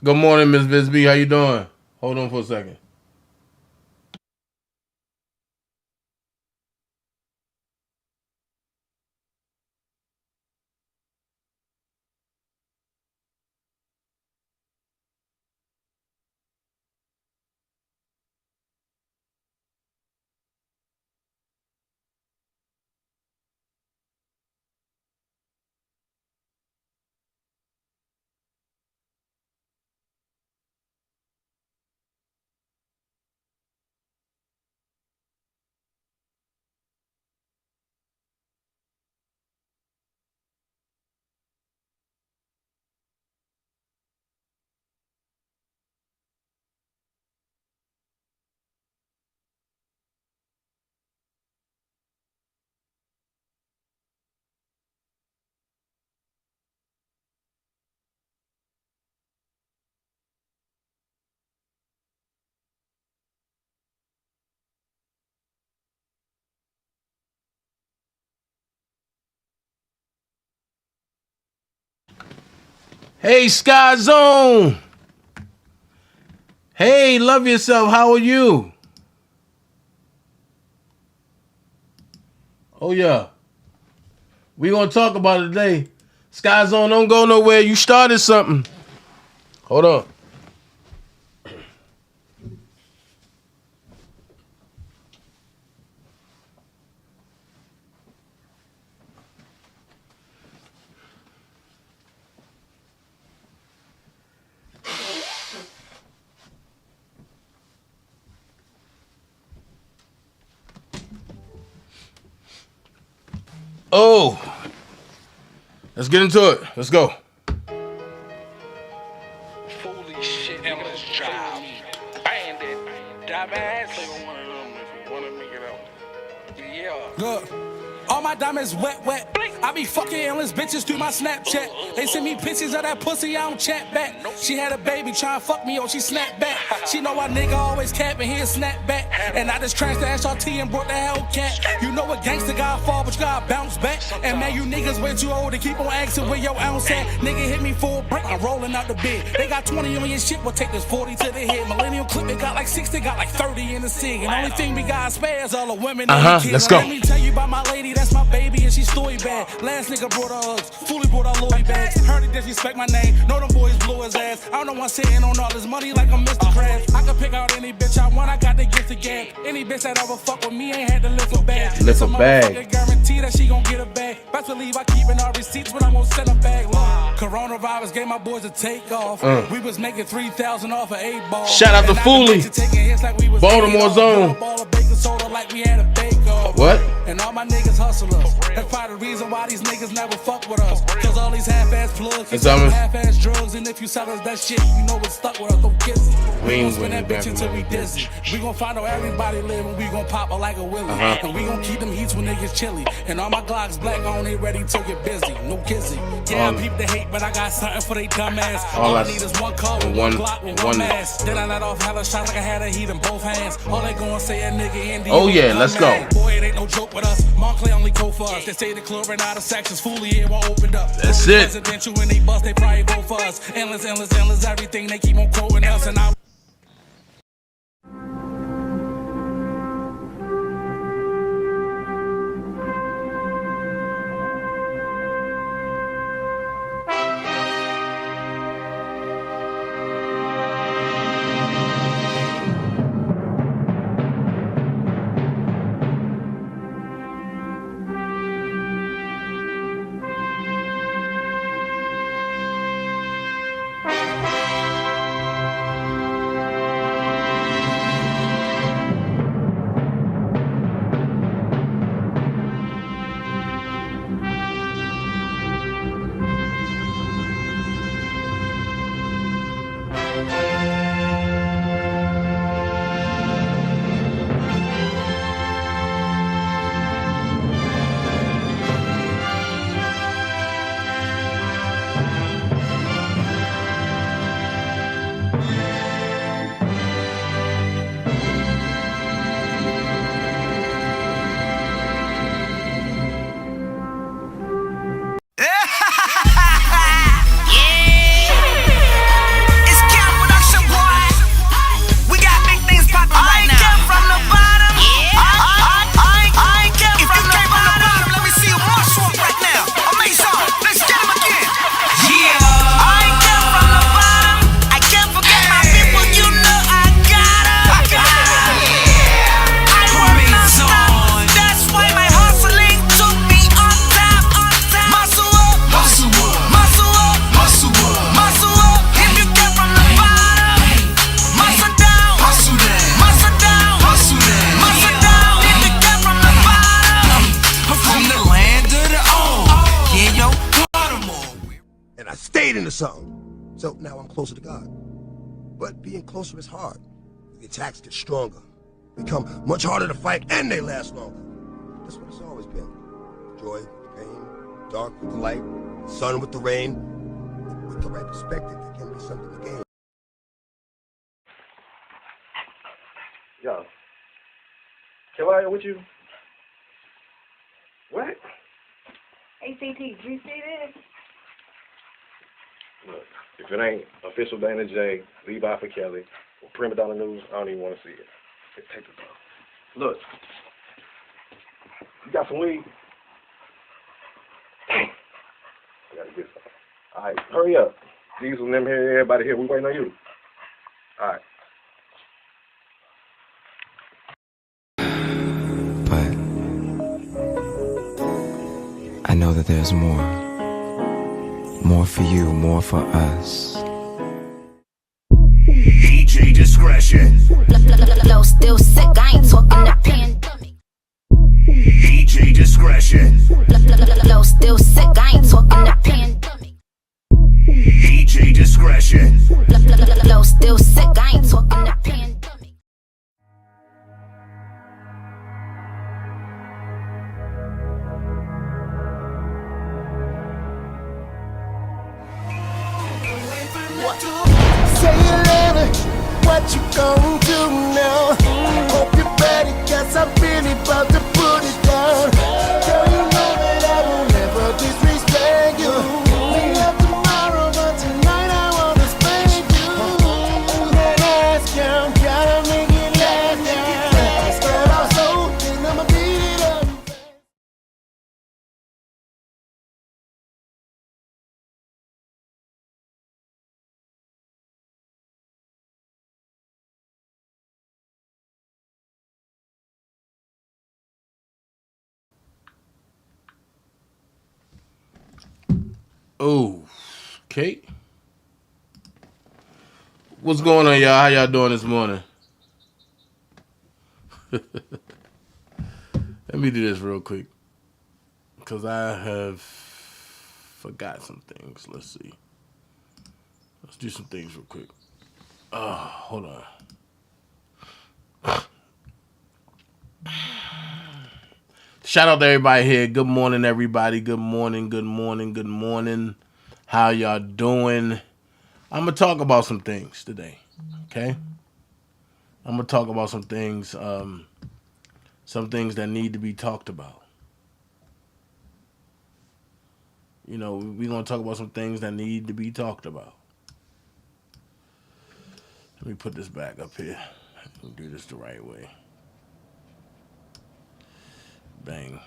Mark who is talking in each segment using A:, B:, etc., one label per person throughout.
A: Good morning, Miss Bisbee. How you doing? Hold on for a second. Hey, Sky Zone. Hey, love yourself. How are you? Oh, yeah. We gonna talk about it today. Sky Zone, don't go nowhere. You started something. Hold on. Oh. Let's get into it. Let's go.
B: Foolish shit, endless job. Bandit, dumbass. Yeah.
C: Look, all my diamonds wet, wet. I be fucking endless bitches through my Snapchat. They send me pictures of that pussy, I don't chat back. She had a baby trying to fuck me, oh, she snapped back. She know a nigga always capping, he a snap back. And I just crashed the SRT and brought the Hellcat. You know what gangster gotta fall, but you gotta bounce back. And man, you niggas way too old to keep on asking where your ounce at. Nigga hit me for a brick, I'm rolling out the bed. They got 20 on your shit, we'll take this 40 to the head. Millennial clip, they got like 60, got like 30 in the cig. And only thing we got spares all the women.
A: Let's go.
C: Let me tell you about my lady, that's my baby, and she story bad. Last nigga brought her hugs, fully brought her Louis bags. Heard he disrespect my name, know them boys blew his ass. I don't know one sitting on all this money like I'm Mr. Krabs. I can pick out any bitch I want, I got the gift again. Any bitch that ever fuck with me ain't had to lift a bag.
A: Lift a bag.
C: Motherfucker guarantee that she gon' get a bag. Best believe I keepin' all receipts, but I'm gon' send them back long. Coronavirus gave my boys a takeoff. We was making 3,000 off of 8 ball.
A: Shout out to Foolie. Baltimore zone. What?
C: And all my niggas hustlers. That's part of the reason why these niggas never fuck with us. Cause all these half-ass plugs, you sell half-ass drugs, and if you sell us that shit, you know what's stuck with us, don't kiss it. We gon' spin that bitch until we dizzy. We gon' find out everybody live and we gon' pop her like a willy. And we gon' keep them heats when they get chilly. And all my Glocks black on, they ready to get busy. No kissy. Yeah, I peep the hate, but I got something for they dumb ass. All I need is one car with one Glock with one mask. Then I let off hella shots like I had a heat in both hands. All they gon' say a nigga Indian.
A: Oh yeah, let's go.
C: Boy, it ain't no joke with us. Montclair only go for us. They say the club ran out of sections. Fully it won't open up.
A: That's it.
C: Presidential when they bust, they probably vote for us. Endless, endless, endless, everything they keep on quoting us. And I
D: made into something. So now I'm closer to God. But being closer is hard. The attacks get stronger, become much harder to fight, and they last longer. That's what it's always been. Joy with the pain, dark with the light, sun with the rain. With the right perspective, there can be something to gain.
E: Yo, can I with you? What?
F: ACT, did you see this?
E: Look, if it ain't official DanaJay, Levi for Kelly, or Prima Donna News, I don't even want to see it. Just take it off. Look, you got some weed? I gotta get some. All right, hurry up. Diesel and them here, everybody here, we waiting on you. All right.
G: But I know that there's more. More for you, more for us.
H: DJ discretion.
I: Flow still sick, I ain't talking the pandemic.
H: DJ discretion.
I: Flow still sick, I ain't talking the pandemic.
H: DJ discretion.
I: Flow still sick, I ain't talking the pandemic.
J: Say it louder, what you gon' do now? Hope you're ready, cause I'm really about to put it down. Girl, you know that I will never disrespect you. We love tomorrow, but tonight I wanna spank you. That ass count, gotta make it last now. Start off slow, then I'ma beat it up.
A: Oh, okay. What's going on, y'all? How y'all doing this morning? Let me do this real quick, because I have forgot some things. Let's see. Let's do some things real quick. Hold on. Shout out to everybody here. Good morning, everybody. Good morning, good morning, good morning. How y'all doing? I'm going to talk about some things today, okay? I'm going to talk about some things that need to be talked about. You know, we're going to talk about some things that need to be talked about. Let me put this back up here. I'll do this the right way. Bang.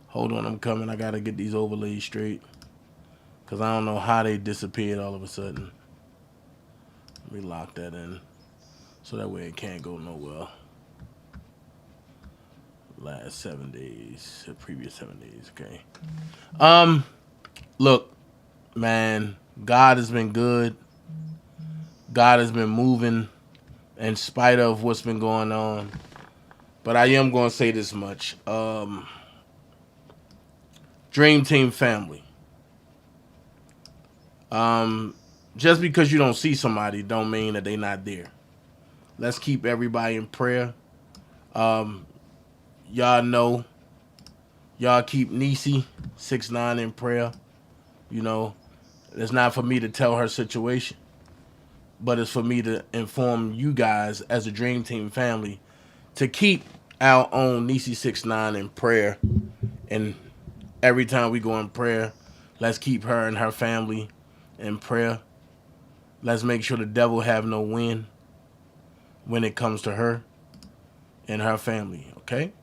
A: Hold on, I'm coming. I got to get these overlays straight, because I don't know how they disappeared all of a sudden. Let me lock that in, so that way it can't go nowhere. Last 7 days, the previous 7 days, okay. Look, man, God has been good. God has been moving in spite of what's been going on. But I am going to say this much. Dream Team family. Just because you don't see somebody don't mean that they're not there. Let's keep everybody in prayer. Y'all know. Y'all keep Niecy 6ix9ine in prayer. You know, it's not for me to tell her situation, but it's for me to inform you guys as a Dream Team family to keep our own Niecy 6ix9ine in prayer. And every time we go in prayer, let's keep her and her family in prayer. Let's make sure the devil have no win when it comes to her and her family, okay?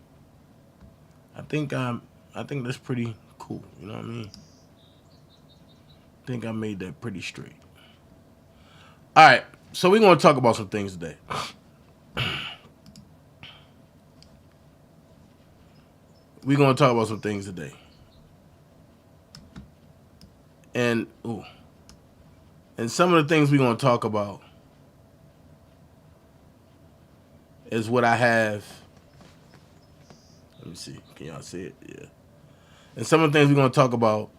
A: I think that's pretty cool, you know what I mean? I think I made that pretty straight. All right, so we're going to talk about some things today. We're going to talk about some things today. And some of the things we're going to talk about is what I have. Let me see. Can y'all see it? Yeah. And some of the things we're going to talk about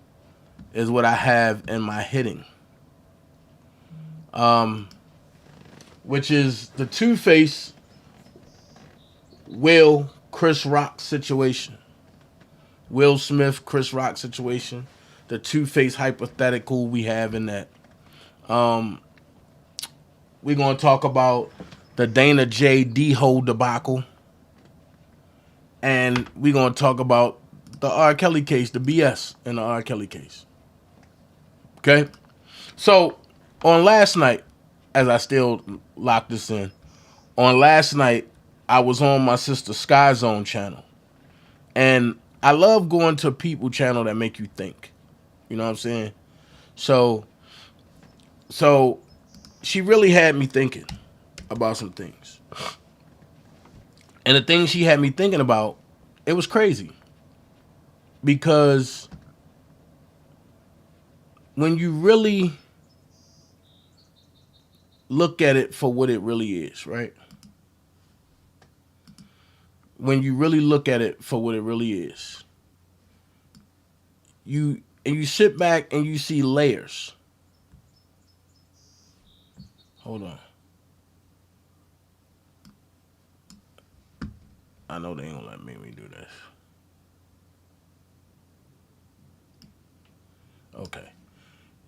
A: is what I have in my hitting. Which is the Two-Face Will Chris Rock situation. Will Smith, Chris Rock situation. The Two-Face hypothetical we have in that. We're going to talk about the DanaJay Deho debacle. And we're going to talk about the R. Kelly case, the BS in the R. Kelly case. Okay? So, on last night, as I still lock this in, on last night, I was on my sister Sky Zone channel. And I love going to people channel that make you think. You know what I'm saying? So she really had me thinking about some things. And the things she had me thinking about, it was crazy. Because when you really look at it for what it really is, right? When you really look at it for what it really is, you sit back and you see layers. Hold on. I know they ain't gonna let me do this. Okay.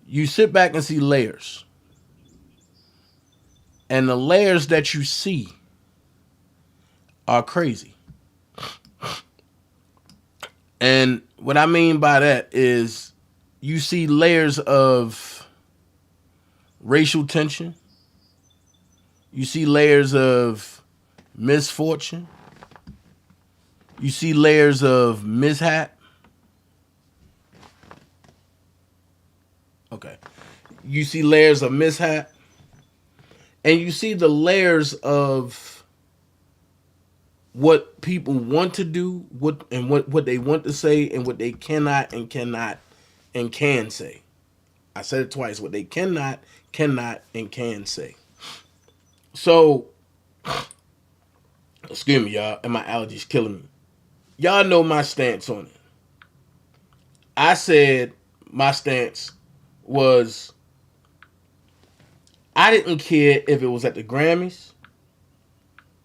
A: You sit back and see layers. And the layers that you see are crazy. And what I mean by that is you see layers of racial tension. You see layers of misfortune. You see layers of mishap. Okay. You see layers of mishap. And you see the layers of what people want to do, what they want to say, and what they cannot and can say. I said it twice. What they cannot, and can say. So, excuse me, y'all, and my allergies killing me. Y'all know my stance on it. I said my stance was I didn't care if it was at the Grammys.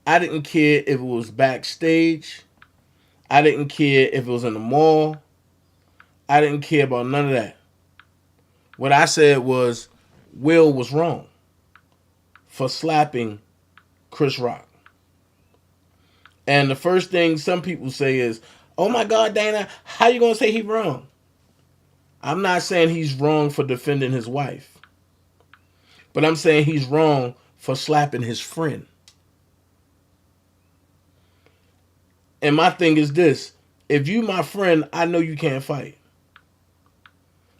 A: I didn't care if it was backstage. I didn't care if it was in the mall. I didn't care about none of that. What I said was Will was wrong for slapping Chris Rock. And the first thing some people say is, oh my God, Dana, how you going to say he's wrong? I'm not saying he's wrong for defending his wife. But I'm saying he's wrong for slapping his friend. And my thing is this. If you my friend, I know you can't fight.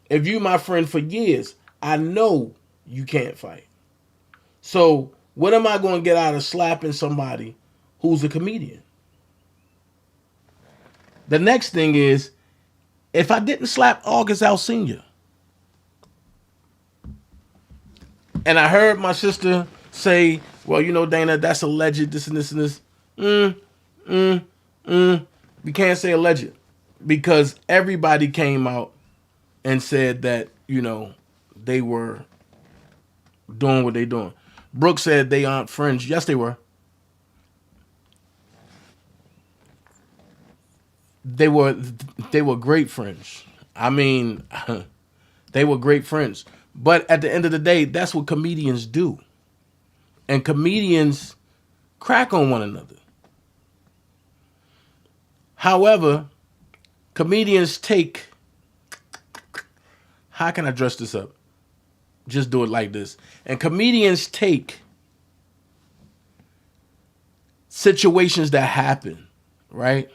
A: If you my friend for years, I know you can't fight. So what am I going to get out of slapping somebody who's a comedian? The next thing is, if I didn't slap August Alsina, and I heard my sister say, well, you know, Dana, that's alleged, this and this and this. We can't say alleged because everybody came out and said that, you know, they were doing what they doing. Brooke said they aren't friends. Yes, they were. They were great friends. I mean, they were great friends. But at the end of the day, that's what comedians do. And comedians crack on one another. However, comedians take... How can I dress this up? Just do it like this. And comedians take situations that happen, right?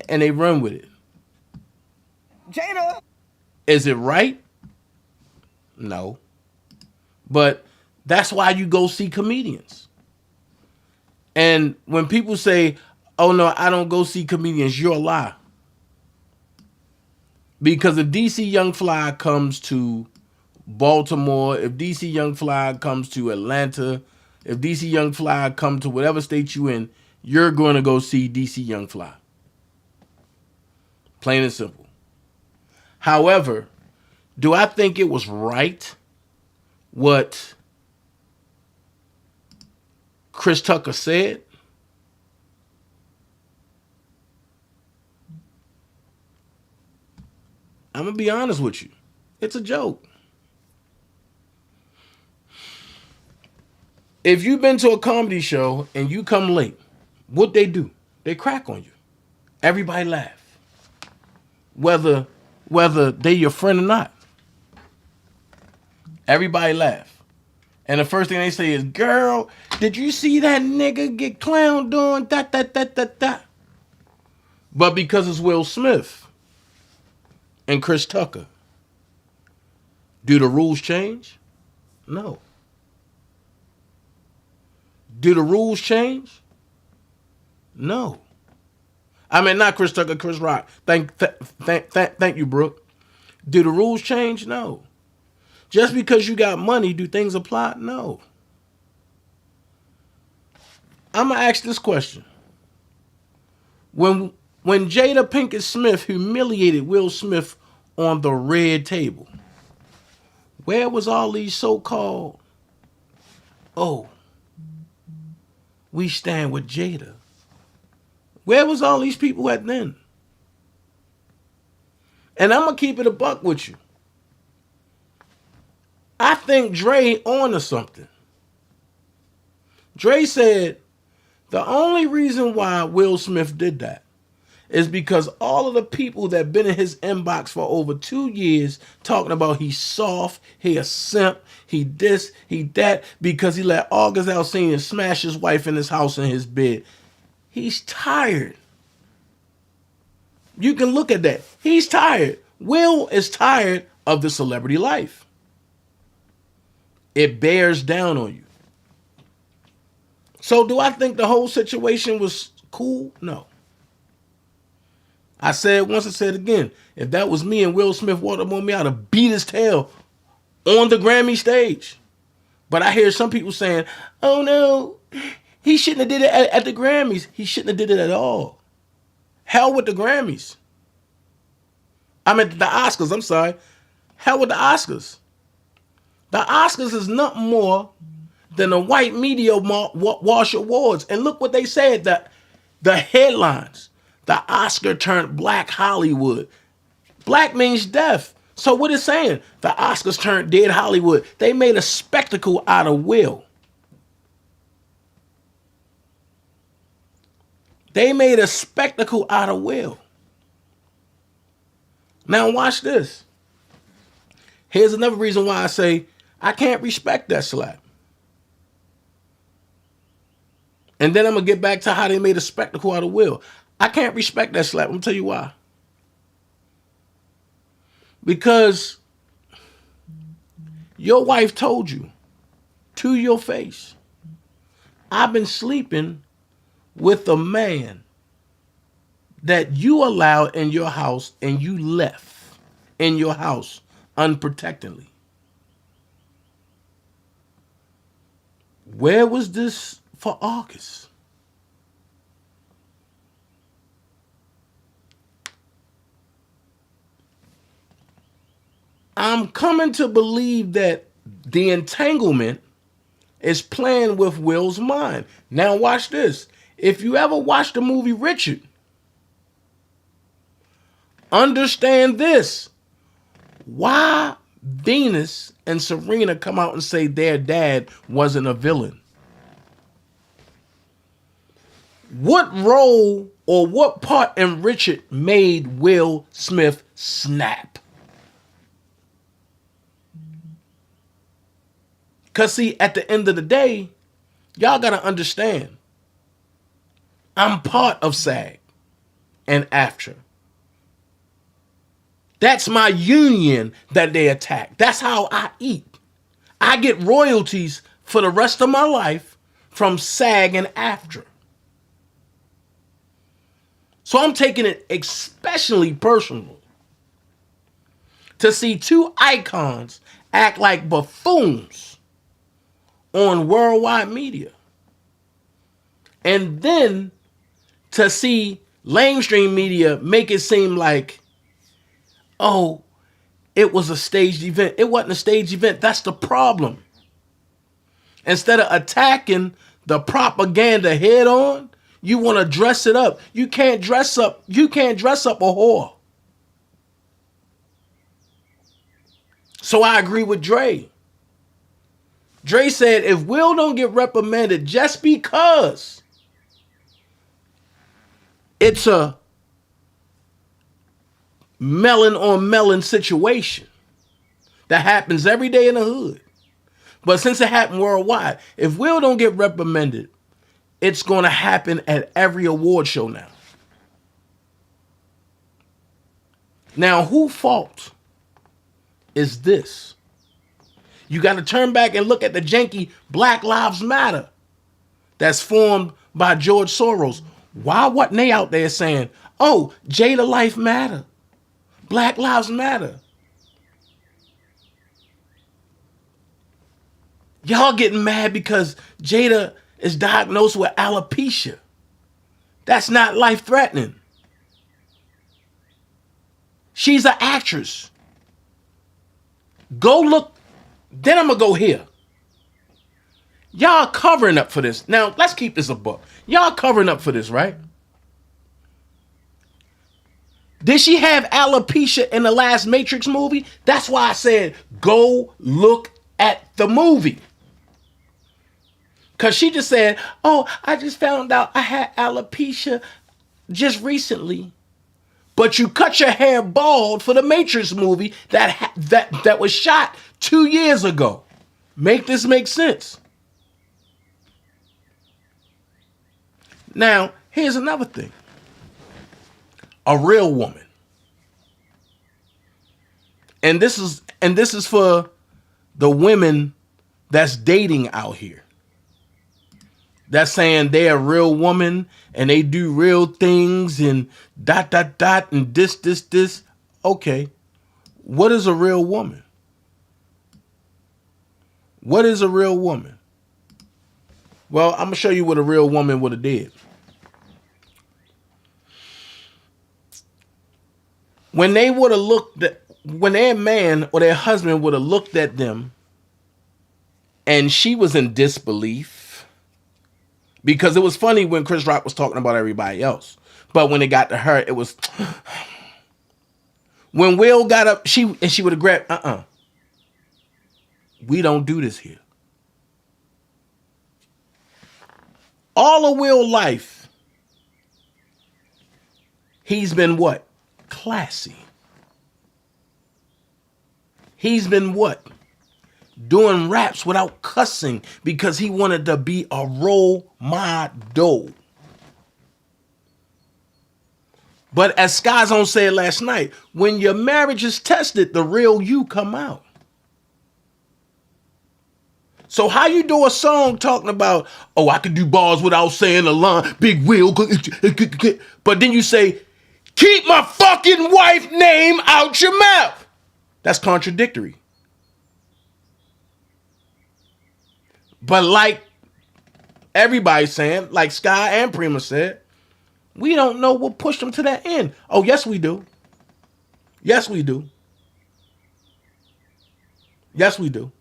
A: And they run with it.
J: Jada!
A: Is it right? No. But that's why you go see comedians. And when people say, oh no, I don't go see comedians, you're a lie. Because if DC Young Fly comes to Baltimore, if DC Young Fly comes to Atlanta, if DC Young Fly comes to whatever state you in, you're going to go see DC Young Fly. Plain and simple. However, do I think it was right what Chris Tucker said? I'm going to be honest with you. It's a joke. If you've been to a comedy show and you come late, what they do? They crack on you. Everybody laugh. Whether they your friend or not. Everybody laugh. And the first thing they say is, girl, did you see that nigga get clowned on? Da. But because it's Will Smith and Chris Tucker, do the rules change? No. Do the rules change? No. I mean, not Chris Tucker, Chris Rock. Thank you, Brooke. Do the rules change? No. Just because you got money, do things apply? No. I'm going to ask this question. When Jada Pinkett Smith humiliated Will Smith on the red table, where was all these so-called, oh, we stand with Jada? Where was all these people at then? And I'm going to keep it a buck with you. I think Dre on to something. Dre said the only reason why Will Smith did that is because all of the people that been in his inbox for over 2 years talking about he's soft, he a simp, he this, he that, because he let August Alsina smash his wife in his house in his bed. He's tired. You can look at that. He's tired. Will is tired of the celebrity life. It bears down on you. So do I think the whole situation was cool? No. I said once, I said again, if that was me and Will Smith walked up on me, I'd have beat his tail on the Grammy stage. But I hear some people saying, oh no, he shouldn't have did it at the Grammys. He shouldn't have did it at all. Hell with the Grammys. I meant the Oscars, I'm sorry. Hell with the Oscars. The Oscars is nothing more than the white media wash awards. And look what they said, the headlines. The Oscar turned Black Hollywood. Black means death. So what it's saying? The Oscars turned dead Hollywood. They made a spectacle out of Will. They made a spectacle out of Will. Now watch this. Here's another reason why I say I can't respect that slap. And then I'm going to get back to how they made a spectacle out of Will. I can't respect that slap. I'm going to tell you why. Because your wife told you to your face, I've been sleeping with a man that you allowed in your house and you left in your house unprotectedly. Where was this for August? I'm coming to believe that the entanglement is playing with Will's mind. Now watch this. If you ever watched the movie Richard, understand this. Why Venus and Serena come out and say their dad wasn't a villain? What role or what part in Richard made Will Smith snap? Because see, at the end of the day, y'all got to understand, I'm part of SAG and AFTRA. That's my union that they attack. That's how I eat. I get royalties for the rest of my life from SAG and AFTRA. So I'm taking it especially personal to see two icons act like buffoons on worldwide media. And then to see mainstream media make it seem like, oh, it was a staged event. It wasn't a staged event. That's the problem. Instead of attacking the propaganda head on, you want to dress it up. You can't dress up a whore. So I agree with Dre. Dre said if Will don't get reprimanded just because it's a melon on melon situation that happens every day in the hood, but since it happened worldwide, if Will don't get reprimanded, it's going to happen at every award show now. Now, whose fault is this? You got to turn back and look at the janky Black Lives Matter that's formed by George Soros. Why wasn't they out there saying, oh, Jada life matter, Black Lives Matter? Y'all getting mad because Jada is diagnosed with alopecia. That's not life-threatening. She's an actress. Go look. Then I'm going to go here. Y'all covering up for this. Now, let's keep this a buck. Y'all covering up for this, right? Did she have alopecia in the last Matrix movie? That's why I said go look at the movie. Because she just said, oh, I just found out I had alopecia just recently. But you cut your hair bald for the Matrix movie that was shot 2 years ago. Make this make sense. Now, here's another thing. A real woman. And this is for the women that's dating out here. That's saying they're a real woman and they do real things and ... and this. Okay. What is a real woman? What is a real woman? Well, I'm going to show you what a real woman would have did. When they would have looked at, when their man or their husband would have looked at them and she was in disbelief, because it was funny when Chris Rock was talking about everybody else. But when it got to her, it was... When Will got up, she would have grabbed, we don't do this here. All of Will's life, he's been what? Classy. He's been what? Doing raps without cussing because he wanted to be a role model. But as Skyzone said last night, when your marriage is tested, the real you come out. So how you do a song talking about, oh, I could do bars without saying a line, Big Will, but then you say, keep my fucking wife name out your mouth. That's contradictory. But like everybody's saying, like Sky and Prima said, we don't know what pushed them to that end. Oh, yes, we do. Yes, we do. Yes, we do.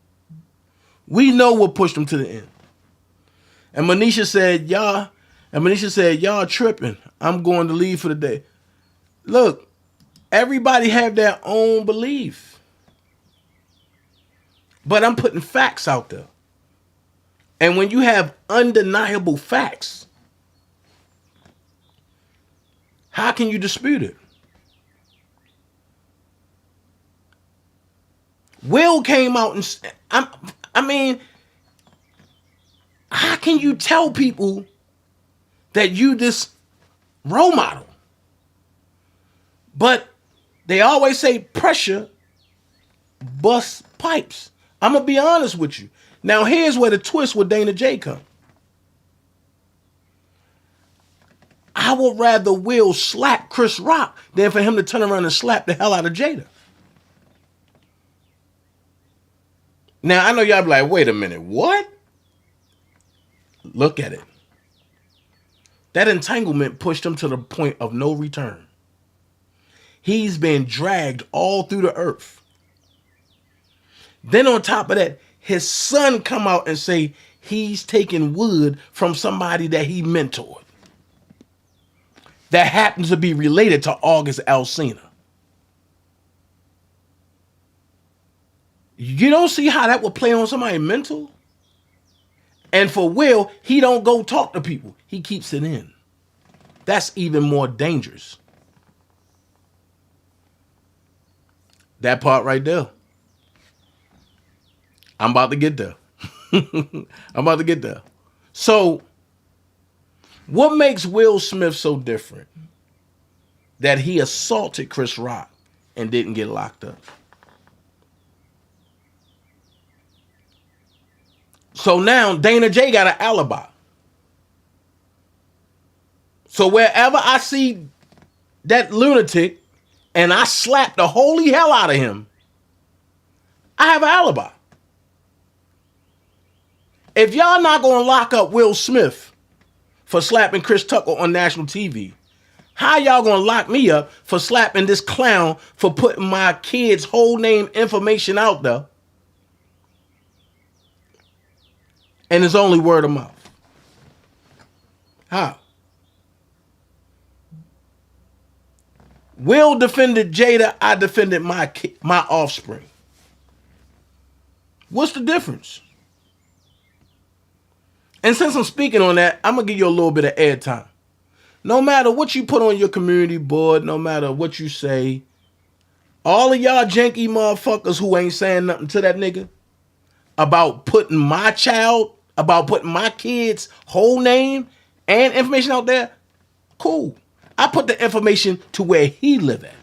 A: We know what pushed them to the end. And Manisha said, y'all tripping. I'm going to leave for the day. Look, everybody have their own belief. But I'm putting facts out there. And when you have undeniable facts, how can you dispute it? Will came out and I mean, how can you tell people that you this role model? But they always say pressure busts pipes. I'm going to be honest with you. Now, here's where the twist with DanaJay come. I would rather Will slap Chris Rock than for him to turn around and slap the hell out of Jada. Now, I know y'all be like, wait a minute, what? Look at it. That entanglement pushed him to the point of no return. He's been dragged all through the earth. Then on top of that, his son come out and say he's taking wood from somebody that he mentored. That happens to be related to August Alsina. You don't see how that would play on somebody mental? And for Will, he don't go talk to people. He keeps it in. That's even more dangerous. That part right there. I'm about to get there. I'm about to get there. So, what makes Will Smith so different? That he assaulted Chris Rock and didn't get locked up. So now DanaJay got an alibi. So wherever I see that lunatic and I slap the holy hell out of him, I have an alibi. If y'all not going to lock up Will Smith for slapping Chris Tucker on national TV, how y'all going to lock me up for slapping this clown for putting my kid's whole name information out there? And it's only word of mouth. How? Will defended Jada, I defended my offspring. What's the difference? And since I'm speaking on that, I'm going to give you a little bit of airtime. No matter what you put on your community board, no matter what you say, all of y'all janky motherfuckers who ain't saying nothing to that nigga about putting my child, about putting my kid's whole name and information out there, cool. I put the information to where he live at.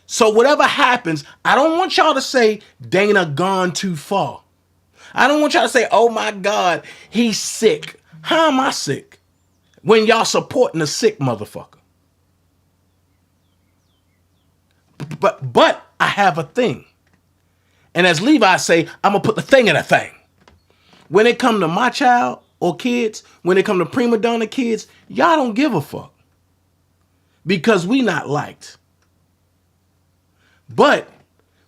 A: So whatever happens, I don't want y'all to say Dana gone too far. I don't want y'all to say, oh my God, he's sick. How am I sick? When y'all supporting a sick motherfucker. But I have a thing. And as Levi say, I'm going to put the thing in a thing. When it come to my child or kids, when it come to prima donna kids, y'all don't give a fuck. Because we not liked. But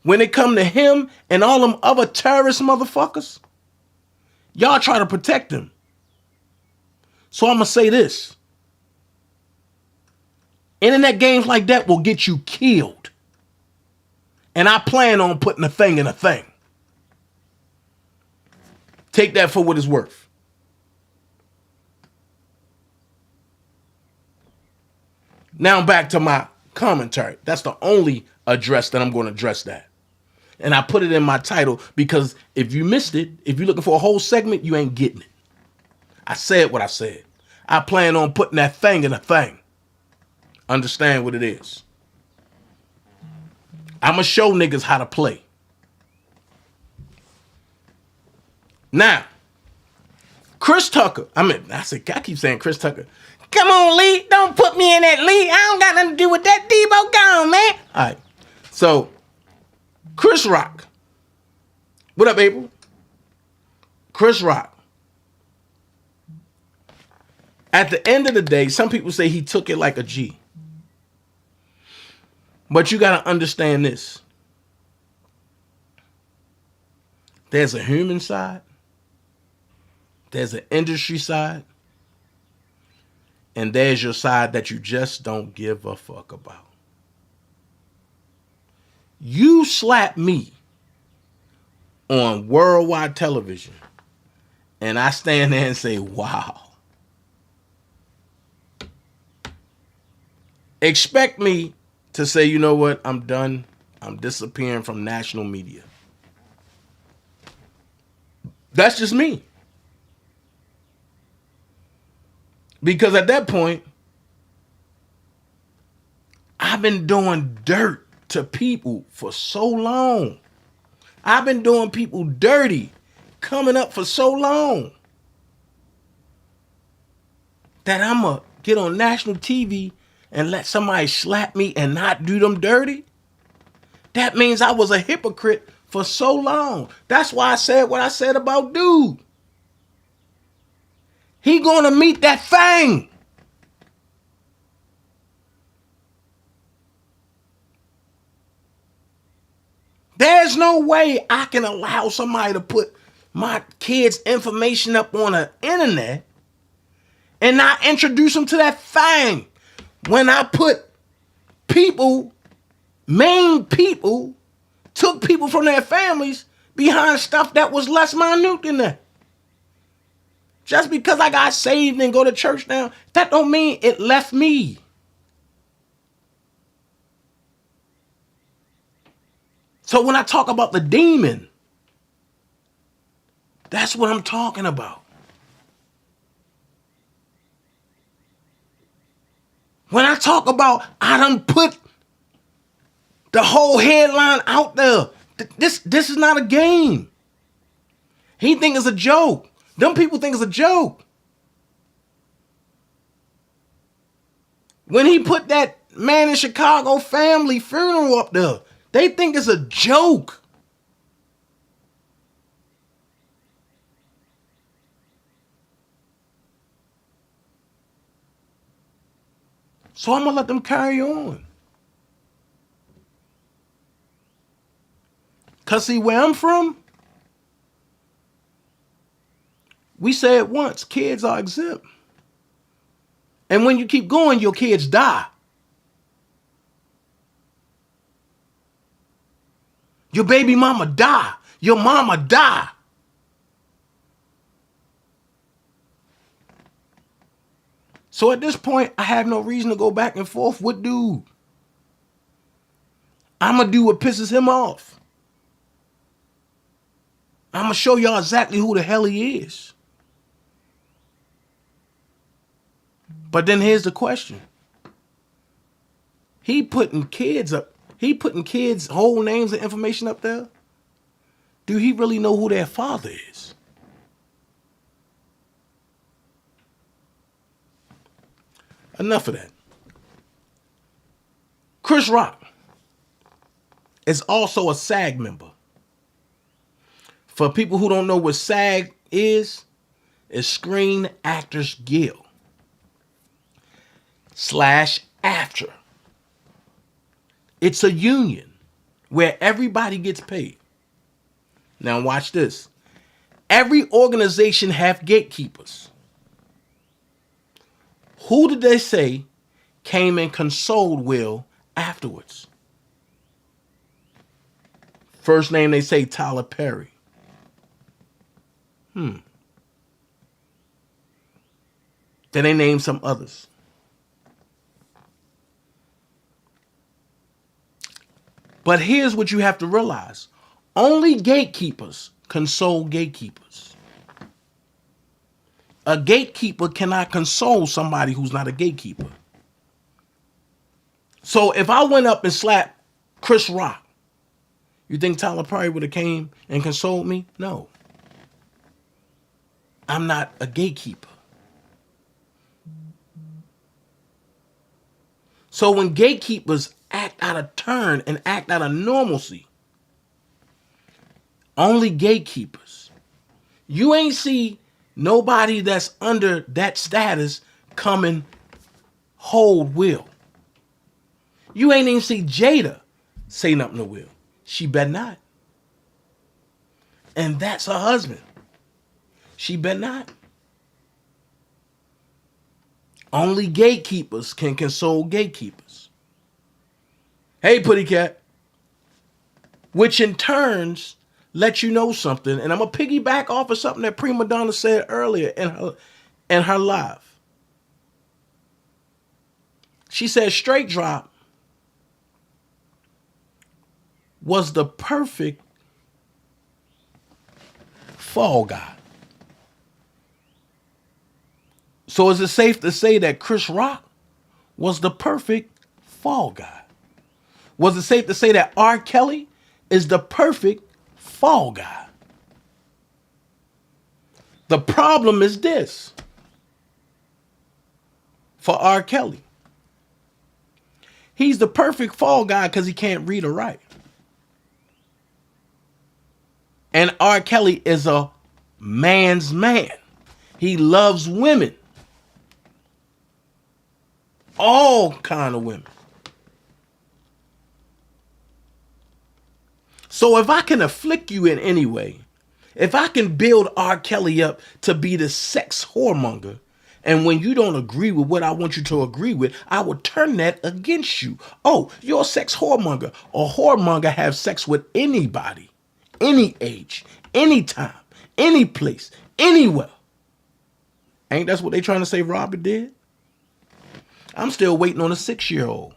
A: when it come to him and all them other terrorist motherfuckers, y'all try to protect them. So I'm going to say this. Internet games like that will get you killed. And I plan on putting a thing in a thing. Take that for what it's worth. Now back to my commentary. That's the only address that I'm going to address that. And I put it in my title because if you missed it, if you're looking for a whole segment, you ain't getting it. I said what I said. I plan on putting that thing in a thing. Understand what it is. I'm going to show niggas how to play. Now, Chris Tucker. I keep saying Chris Tucker. Come on, Lee. Don't put me in that, Lee. I don't got nothing to do with that. Debo gone, man. All right. So, Chris Rock. What up, April? Chris Rock. At the end of the day, some people say he took it like a G. But you got to understand this. There's a human side. There's an industry side. And there's your side that you just don't give a fuck about. You slap me on worldwide television, and I stand there and say, wow. Expect me to say, you know what, I'm done. I'm disappearing from national media. That's just me. Because at that point, I've been doing dirt to people for so long. I've been doing people dirty, coming up for so long, that I'm going to get on national TV and let somebody slap me and not do them dirty. That means I was a hypocrite for so long. That's why I said what I said about dude. He gonna meet that thing. There There's no way I can allow somebody to put my kids' information up on the internet and not introduce them to that thing. When I put people, main people, took people from their families behind stuff that was less minute than that. Just because I got saved and go to church now, that don't mean it left me. So when I talk about the demon, that's what I'm talking about. When I talk about I done put the whole headline out there, this is not a game. He think it's a joke. Them people think it's a joke. When he put that man in Chicago family funeral up there, they think it's a joke. So I'm going to let them carry on. Because see, where I'm from, we said once, kids are exempt. And when you keep going, your kids die. Your baby mama die. Your mama die. So at this point, I have no reason to go back and forth with dude. I'm going to do what pisses him off. I'm going to show y'all exactly who the hell he is. But then here's the question. He putting kids whole names and information up there. Do he really know who their father is? Enough of that. Chris Rock is also a SAG member. For people who don't know what SAG is Screen Actors Guild /AFTRA. It's a union where everybody gets paid. Now watch this. Every organization have gatekeepers. Who did they say came and consoled Will afterwards? First name they say Tyler Perry. Then they name some others. But here's what you have to realize. Only gatekeepers console gatekeepers. A gatekeeper cannot console somebody who's not a gatekeeper. So if I went up and slapped Chris Rock, you think Tyler Perry would have came and consoled me? No. I'm not a gatekeeper. So when gatekeepers act out of turn and act out of normalcy, only gatekeepers. You ain't see nobody that's under that status come and hold Will. You ain't even see Jada say nothing to Will. She better not. And that's her husband. She better not. Only gatekeepers can console gatekeepers. Hey, Putty Cat. Which in turns let you know something. And I'm going to piggyback off of something that Prima Donna said earlier in her live. She said Straight Drop was the perfect fall guy. So is it safe to say that Chris Rock was the perfect fall guy? Was it safe to say that R. Kelly is the perfect fall guy? The problem is this. For R. Kelly, he's the perfect fall guy because he can't read or write. And R. Kelly is a man's man. He loves women. All kind of women. So if I can afflict you in any way, if I can build R. Kelly up to be the sex whoremonger, and when you don't agree with what I want you to agree with, I will turn that against you. Oh, you're a sex whoremonger. A whoremonger have sex with anybody, any age, anytime, any place, anywhere. Ain't that's what they trying to say Robert did? I'm still waiting on a 6-year-old.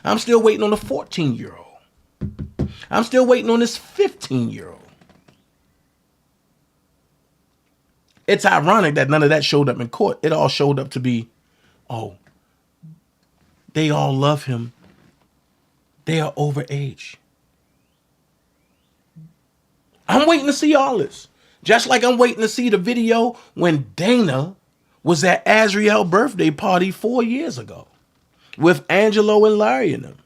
A: I'm still waiting on a 14-year-old. I'm still waiting on this 15-year-old. It's ironic that none of that showed up in court. It all showed up to be, oh, they all love him. They are overage. I'm waiting to see all this. Just like I'm waiting to see the video when Dana was at Azriel's birthday party 4 years ago with Angelo and Larry and them.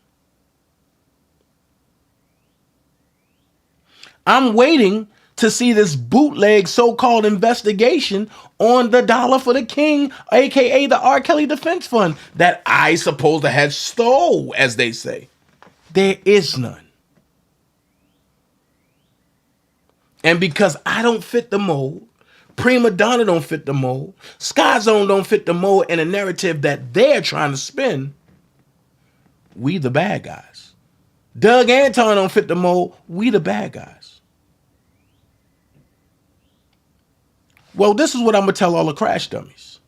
A: I'm waiting to see this bootleg so-called investigation on the Dollar for the King, aka the R. Kelly Defense Fund, that I supposed to have stole, as they say. There is none. And because I don't fit the mold, Prima Donna don't fit the mold, Sky Zone don't fit the mold in a narrative that they're trying to spin, we the bad guys. Doug Anton don't fit the mold, we the bad guys. Well, this is what I'm going to tell all the crash dummies.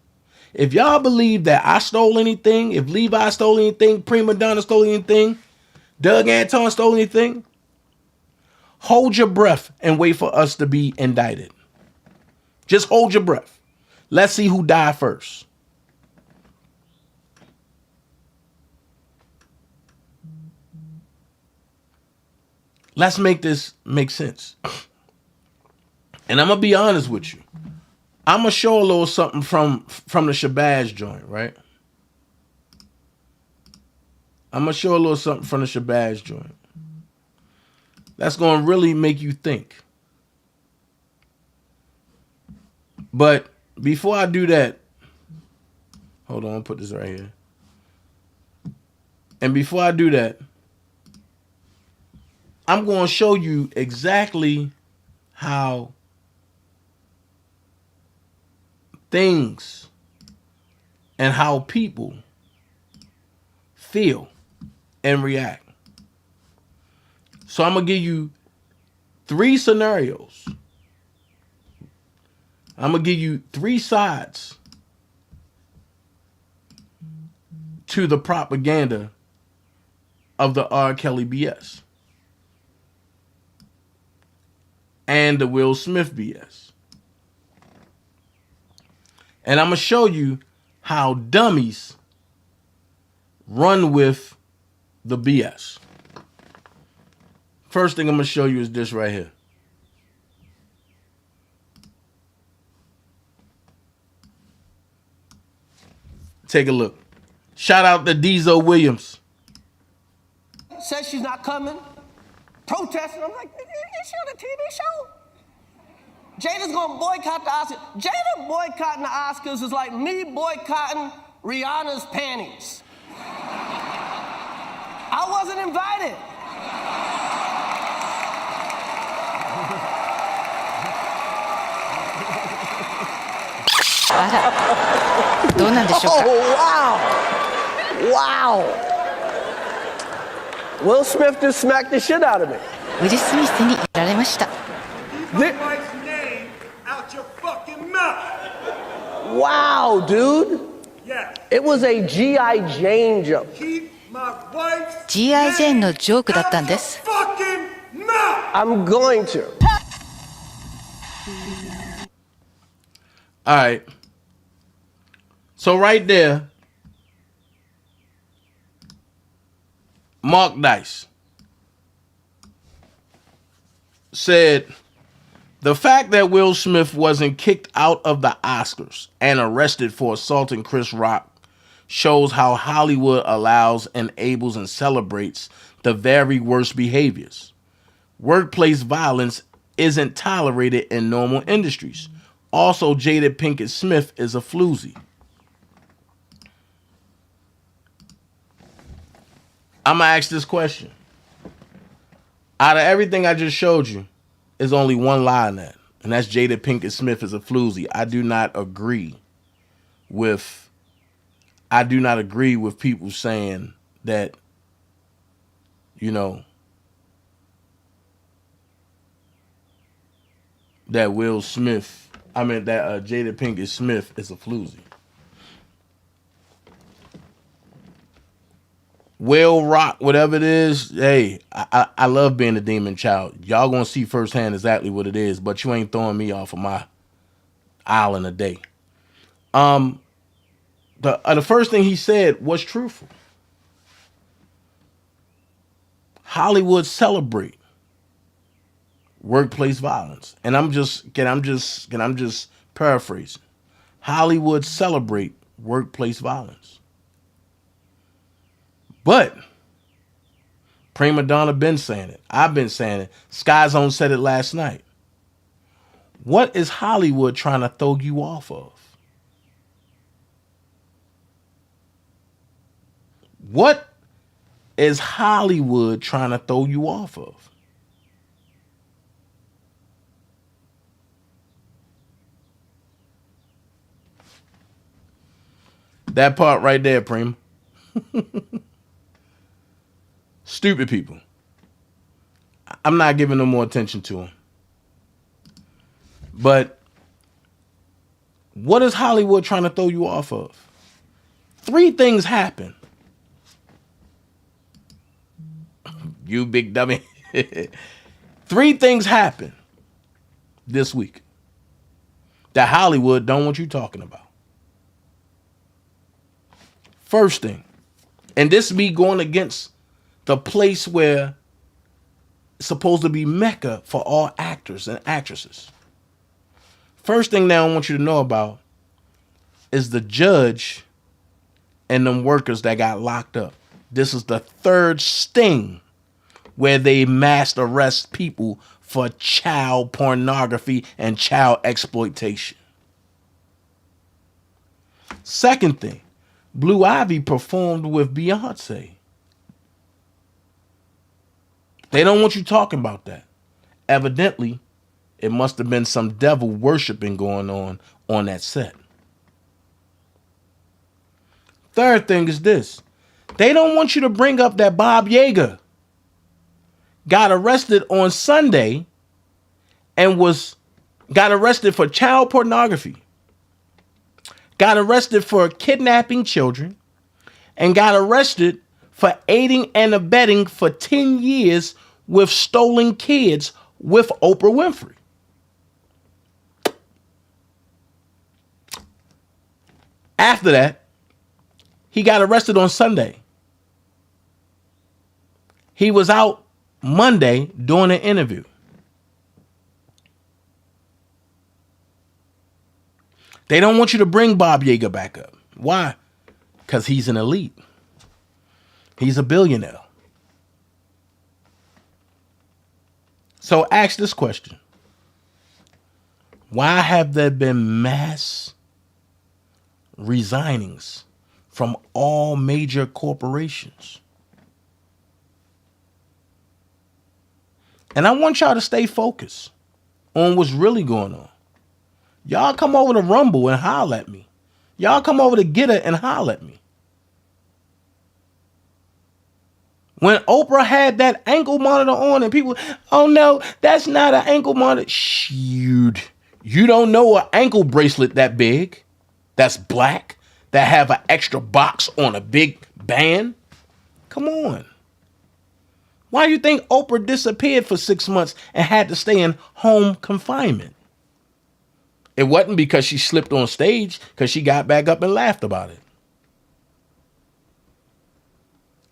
A: If y'all believe that I stole anything, if Levi stole anything, Prima Donna stole anything, Doug Anton stole anything, hold your breath and wait for us to be indicted. Just hold your breath. Let's see who died first. Let's make this make sense. And I'm going to be honest with you. I'm going to show a little something from the Shabazz joint, right? I'm going to show a little something from the Shabazz joint. That's going to really make you think. But before I do that, hold on, I'll put this right here. And before I do that, I'm going to show you exactly how things and how people feel and react. So I'm going to give you 3 scenarios. I'm going to give you 3 sides to the propaganda of the R. Kelly BS and the Will Smith BS. And I'm going to show you how dummies run with the BS. First thing I'm going to show you is this right here. Take a look. Shout out to Dezo Williams.
K: Says she's not coming. Protesting. I'm like, is she on a TV show? Jada's gonna boycott the Oscars. Jada boycotting the Oscars is like me boycotting Rihanna's panties. I wasn't invited.
L: あら、どうなんでしょうか。
K: Oh, wow. Wow. Will Smith just smacked the shit out of me.
L: ウィル・スミスにやられました。
K: Wow, dude. It was a G.I. Jane joke.
L: G.I. Jane のジョークだったんです。
K: I'm going to.
A: All right. So right there, Mark Dice said the fact that Will Smith wasn't kicked out of the Oscars and arrested for assaulting Chris Rock shows how Hollywood allows, enables, and celebrates the very worst behaviors. Workplace violence isn't tolerated in normal industries. Also, Jada Pinkett Smith is a floozy. I'm going to ask this question. Out of everything I just showed you, there's only one lie in that. And that's Jada Pinkett Smith is a floozy. I do not agree with people saying that, you know, that Jada Pinkett Smith is a floozy. Will Rock, whatever it is, hey, I love being a demon child. Y'all gonna see firsthand exactly what it is, but you ain't throwing me off of my island a day. The first thing he said was truthful. Hollywood celebrate workplace violence, and I'm just paraphrasing. Hollywood celebrate workplace violence, but Prima Donna been saying it. I've been saying it. Sky Zone said it last night. What is Hollywood trying to throw you off of? What is Hollywood trying to throw you off of? That part right there, Prima. Stupid people. I'm not giving no more attention to them. But what is Hollywood trying to throw you off of? 3 things happen. You big dummy. 3 things happen this week that Hollywood don't want you talking about. First thing, and this be going against the place where it's supposed to be Mecca for all actors and actresses. First thing now I want you to know about is the judge and them workers that got locked up. This is the 3rd sting where they mass arrest people for child pornography and child exploitation. Second thing, Blue Ivy performed with Beyonce. They don't want you talking about that. Evidently, it must have been some devil worshiping going on that set. Third thing is this. They don't want you to bring up that Bob Yeager got arrested on Sunday and got arrested for child pornography, got arrested for kidnapping children, and got arrested for aiding and abetting for 10 years with stolen kids with Oprah Winfrey. After that, he got arrested on Sunday. He was out Monday doing an interview. They don't want you to bring Bob Yeager back up. Why? Because he's an elite. He's a billionaire. So ask this question. Why have there been mass resignings from all major corporations? And I want y'all to stay focused on what's really going on. Y'all come over to Rumble and holler at me. Y'all come over to Get It and holler at me. When Oprah had that ankle monitor on and people, oh no, that's not an ankle monitor. Shoot. You don't know an ankle bracelet that big, that's black, that have an extra box on a big band? Come on. Why do you think Oprah disappeared for 6 months and had to stay in home confinement? It wasn't because she slipped on stage, because she got back up and laughed about it.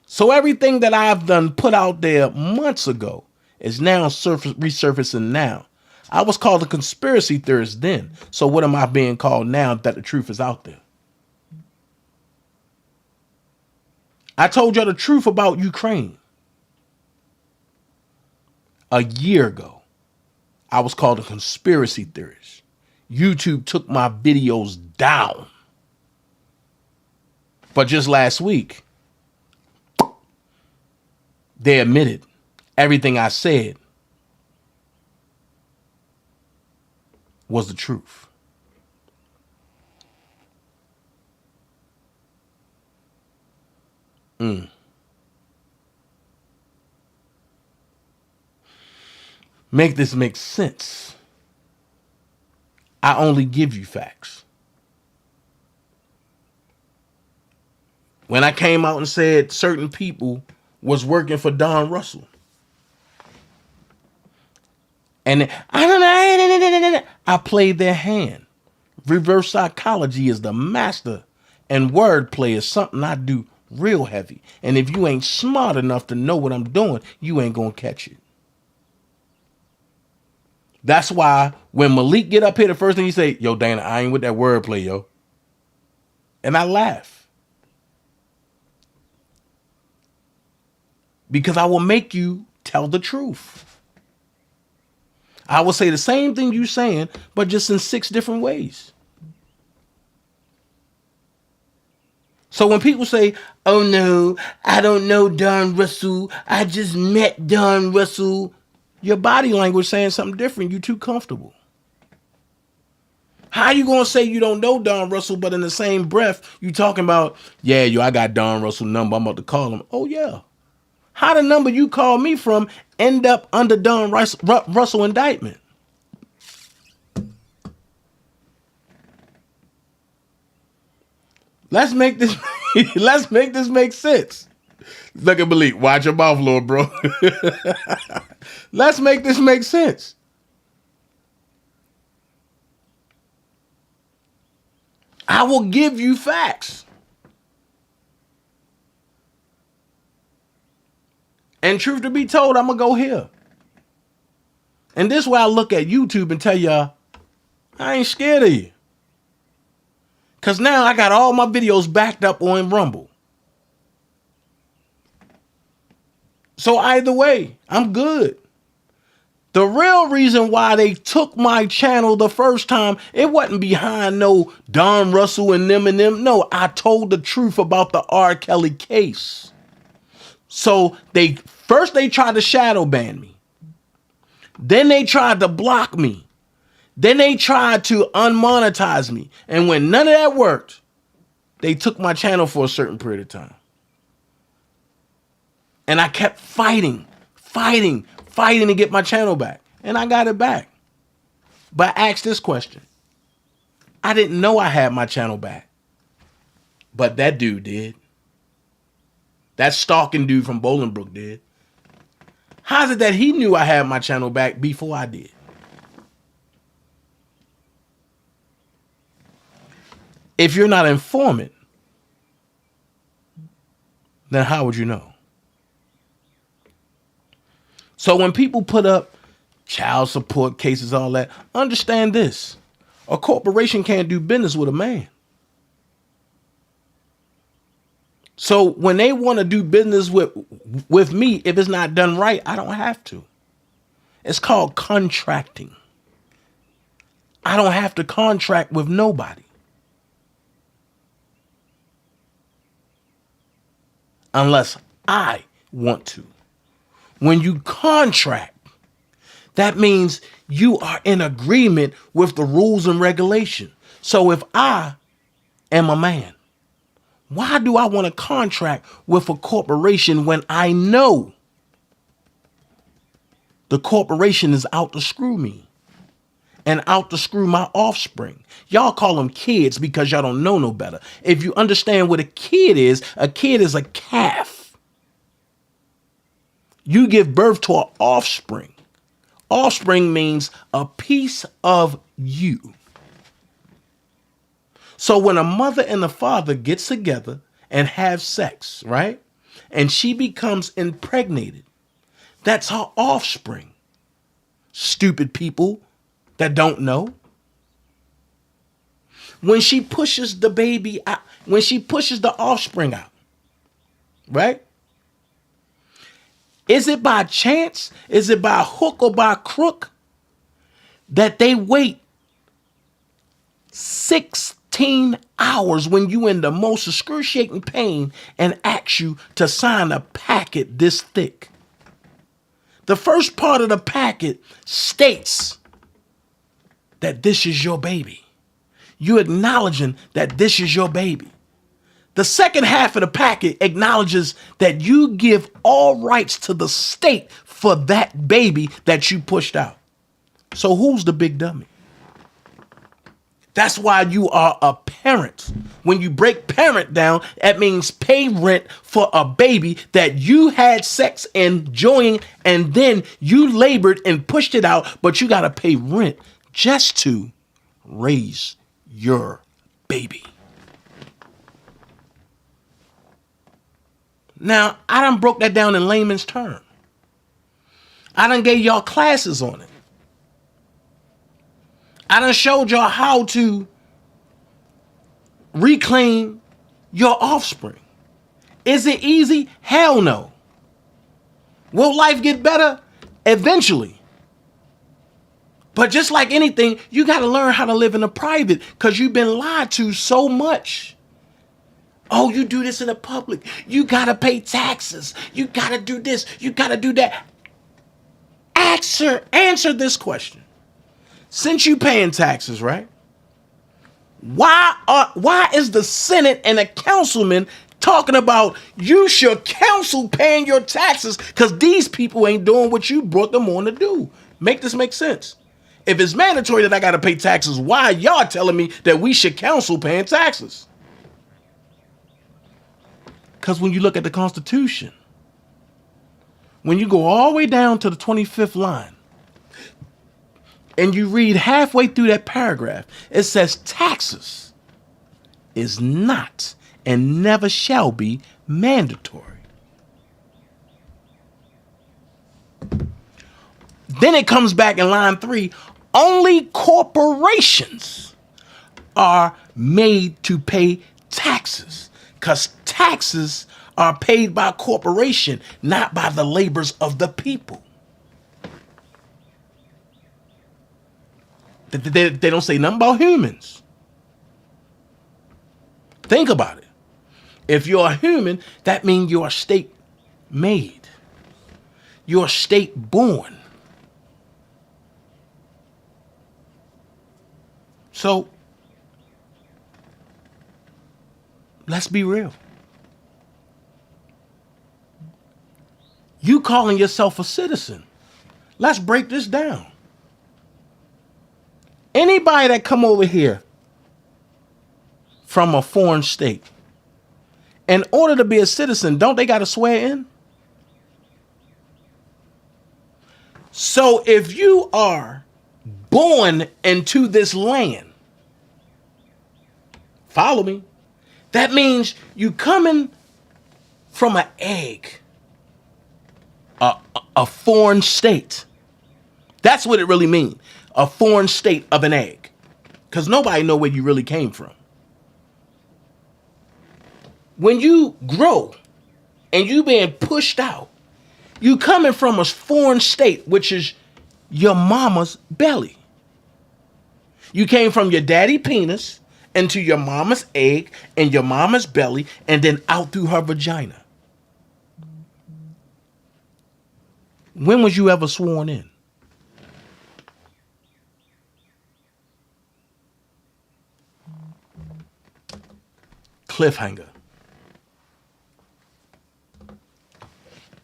A: So everything that I've done put out there months ago is now resurfacing now. I was called a conspiracy theorist then. So what am I being called now that the truth is out there? I told y'all the truth about Ukraine. A year ago, I was called a conspiracy theorist. YouTube took my videos down. But just last week, they admitted everything I said was the truth. Make this make sense. I only give you facts. When I came out and said certain people was working for Don Russell, and I played their hand. Reverse psychology is the master, and wordplay is something I do real heavy. And if you ain't smart enough to know what I'm doing, you ain't gonna catch it. That's why when Malik get up here, the first thing he say, yo, Dana, I ain't with that wordplay, yo. And I laugh. Because I will make you tell the truth. I will say the same thing you saying, but just in 6 different ways. So when people say, oh no, I don't know Don Russell, I just met Don Russell, your body language saying something different. You too comfortable. How you gonna say you don't know Don Russell, but in the same breath, you talking about, yeah, yo, I got Don Russell number, I'm about to call him. Oh yeah. How the number you call me from end up under Don Russell indictment? Let's make this make sense. Look at Malik. Watch your mouth, Lord, bro. Let's make this make sense. I will give you facts. And truth to be told, I'm going to go here. And this is why I look at YouTube and tell y'all, I ain't scared of you. Because now I got all my videos backed up on Rumble. So either way, I'm good. The real reason why they took my channel the first time, it wasn't behind no Don Russell and them. No, I told the truth about the R. Kelly case. So they tried to shadow ban me. Then they tried to block me. Then they tried to unmonetize me. And when none of that worked, they took my channel for a certain period of time. And I kept fighting to get my channel back. And I got it back. But I asked this question. I didn't know I had my channel back. But that dude did. That stalking dude from Bolingbrook did. How's it that he knew I had my channel back before I did? If you're not informant, then how would you know? So when people put up child support cases, all that, understand this. A corporation can't do business with a man. So when they want to do business with me, if it's not done right, I don't have to. It's called contracting. I don't have to contract with nobody. Unless I want to. When you contract, that means you are in agreement with the rules and regulation. So if I am a man, why do I want to contract with a corporation when I know the corporation is out to screw me and out to screw my offspring? Y'all call them kids because y'all don't know no better. If you understand what a kid is a calf. You give birth to an offspring. Offspring means a piece of you. So when a mother and a father gets together and have sex, right? And she becomes impregnated, that's her offspring. Stupid people that don't know. When she pushes the baby out, when she pushes the offspring out, right? Is it by chance? Is it by hook or by crook that they wait 16 hours when you in the most excruciating pain and ask you to sign a packet this thick? The first part of the packet states that this is your baby. You acknowledging that this is your baby. The second half of the packet acknowledges that you give all rights to the state for that baby that you pushed out. So who's the big dummy? That's why you are a parent. When you break parent down, that means pay rent for a baby that you had sex enjoying and then you labored and pushed it out, but you got to pay rent just to raise your baby. Now, I done broke that down in layman's term. I done gave y'all classes on it. I done showed y'all how to reclaim your offspring. Is it easy? Hell no. Will life get better? Eventually. But just like anything, you got to learn how to live in the private because you've been lied to so much. Oh, you do this in the public. You got to pay taxes. You got to do this. You got to do that. Answer this question. Since you paying taxes, right? Why is the Senate and a councilman talking about you should counsel paying your taxes because these people ain't doing what you brought them on to do? Make this make sense. If it's mandatory that I got to pay taxes, why y'all telling me that we should counsel paying taxes? Because when you look at the Constitution, when you go all the way down to the 25th line, and you read halfway through that paragraph, it says taxes is not and never shall be mandatory. Then it comes back in line 3, only corporations are made to pay taxes because taxes are paid by a corporation, not by the labors of the people. They don't say nothing about humans. Think about it. If you're a human, that means you're state made. You're state born. So, let's be real. You calling yourself a citizen. Let's break this down. Anybody that come over here from a foreign state, in order to be a citizen, don't they got to swear in? So if you are born into this land, follow me, that means you coming from an egg, a foreign state. That's what it really means. A foreign state of an egg. Because nobody know where you really came from. When you grow and you being pushed out, you coming from a foreign state, which is your mama's belly. You came from your daddy penis into your mama's egg and your mama's belly and then out through her vagina. When was you ever sworn in? Cliffhanger.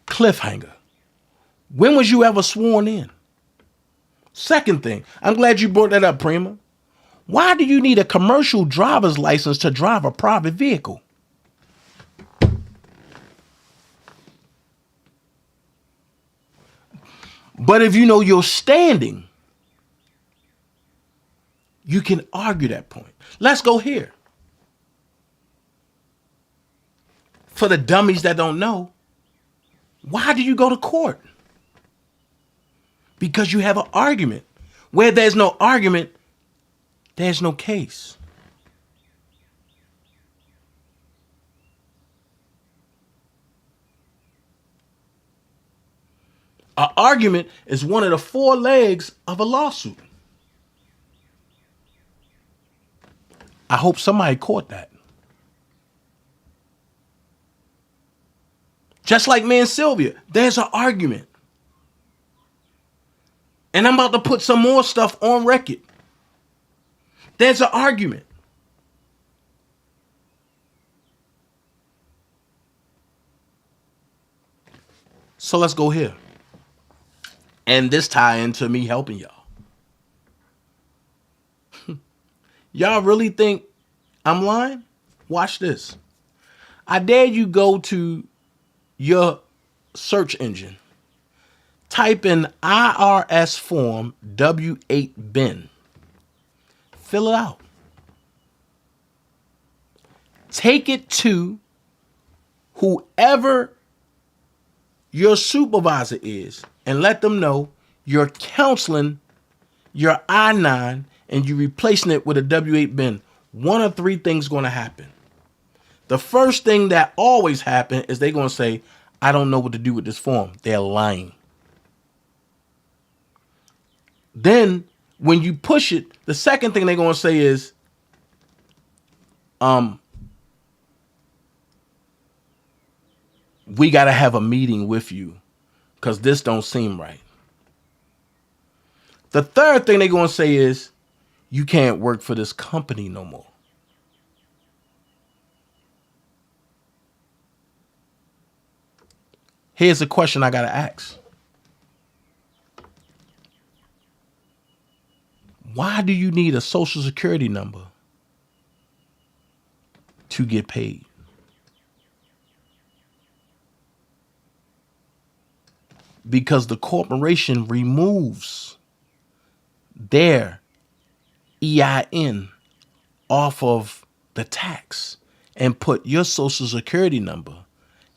A: Cliffhanger. When was you ever sworn in? Second thing, I'm glad you brought that up, Prima. Why do you need a commercial driver's license to drive a private vehicle? But if you know your standing, you can argue that point. Let's go here. For the dummies that don't know, why do you go to court? Because you have an argument. Where there's no argument, there's no case. An argument is one of the 4 legs of a lawsuit. I hope somebody caught that. Just like me and Sylvia, there's an argument. And I'm about to put some more stuff on record. There's an argument. So let's go here. And this tie into me helping y'all. Y'all really think I'm lying? Watch this. I dare you go to your search engine. Type in IRS form W8 bin. Fill it out. Take it to whoever your supervisor is and let them know you're canceling your I-9 and you're replacing it with a W8 bin. One of three things going to happen. The first thing that always happens is they're going to say, I don't know what to do with this form. They're lying. Then when you push it, the second thing they're going to say is, we got to have a meeting with you because this don't seem right. The third thing they're going to say is, you can't work for this company no more. Here's a question I got to ask. Why do you need a social security number to get paid? Because the corporation removes their EIN off of the tax and put your social security number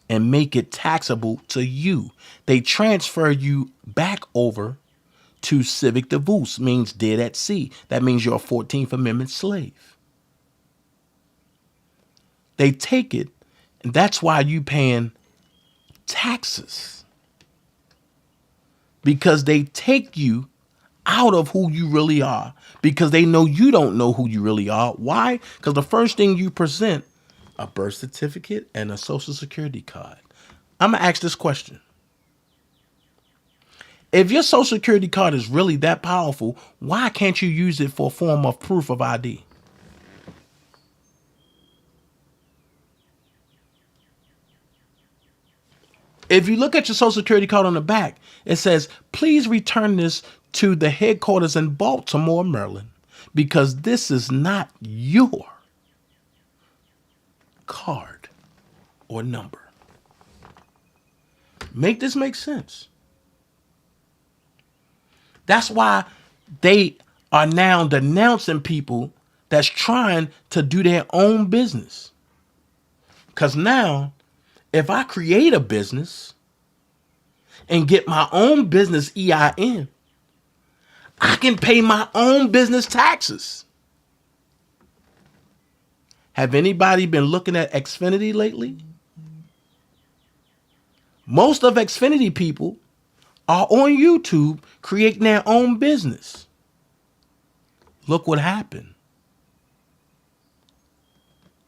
A: and make it taxable to you. They transfer you back over to civic divorce, means dead at sea. That means you're a 14th Amendment slave. They take it, and that's why you paying taxes. Because they take you out of who you really are. Because they know you don't know who you really are. Why? Because the first thing you present, a birth certificate and a social security card. I'm going to ask this question. If your social security card is really that powerful, why can't you use it for a form of proof of ID? If you look at your social security card on the back, it says, please return this to the headquarters in Baltimore, Maryland, because this is not your card or number. Make this make sense. That's why they are now denouncing people that's trying to do their own business. Because now, if I create a business and get my own business EIN, I can pay my own business taxes. Have anybody been looking at Xfinity lately? Most of Xfinity people are on YouTube creating their own business. Look what happened.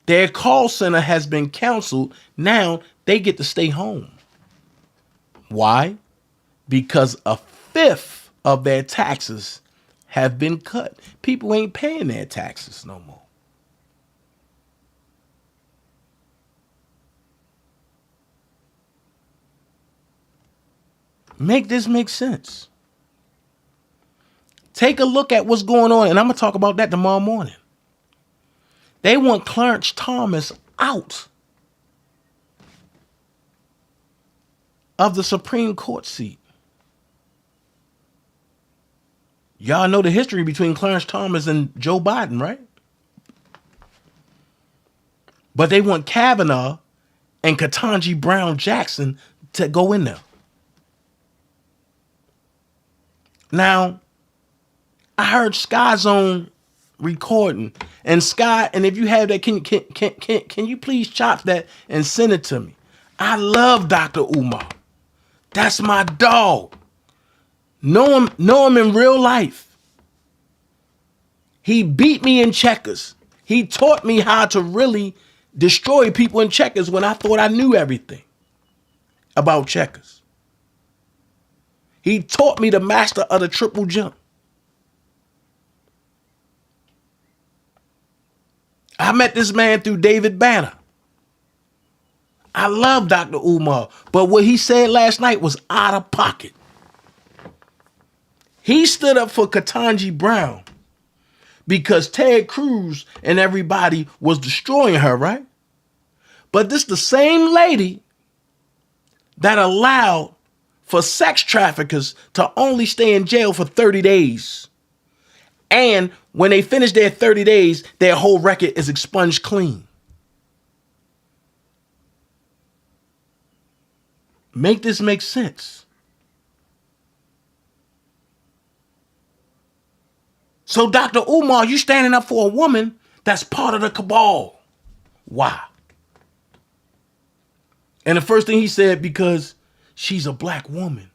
A: Their call center has been canceled. Now they get to stay home. Why? Because a fifth of their taxes have been cut. People ain't paying their taxes no more. Make this make sense. Take a look at what's going on, and I'm going to talk about that tomorrow morning. They want Clarence Thomas out of the Supreme Court seat. Y'all know the history between Clarence Thomas and Joe Biden, right? But they want Kavanaugh and Ketanji Brown Jackson to go in there. Now, I heard Sky Zone recording, and Sky, and if you have that, can you please chop that and send it to me? I love Dr. Umar. That's my dog. Know him in real life. He beat me in checkers. He taught me how to really destroy people in checkers when I thought I knew everything about checkers. He taught me the master of the triple jump. I met this man through David Banner. I love Dr. Umar, but what he said last night was out of pocket. He stood up for Ketanji Brown because Ted Cruz and everybody was destroying her, right? But this the same lady that allowed for sex traffickers to only stay in jail for 30 days. And when they finish their 30 days, their whole record is expunged clean. Make this make sense. So Dr. Umar, you standing up for a woman that's part of the cabal. Why? And the first thing he said, because she's a black woman.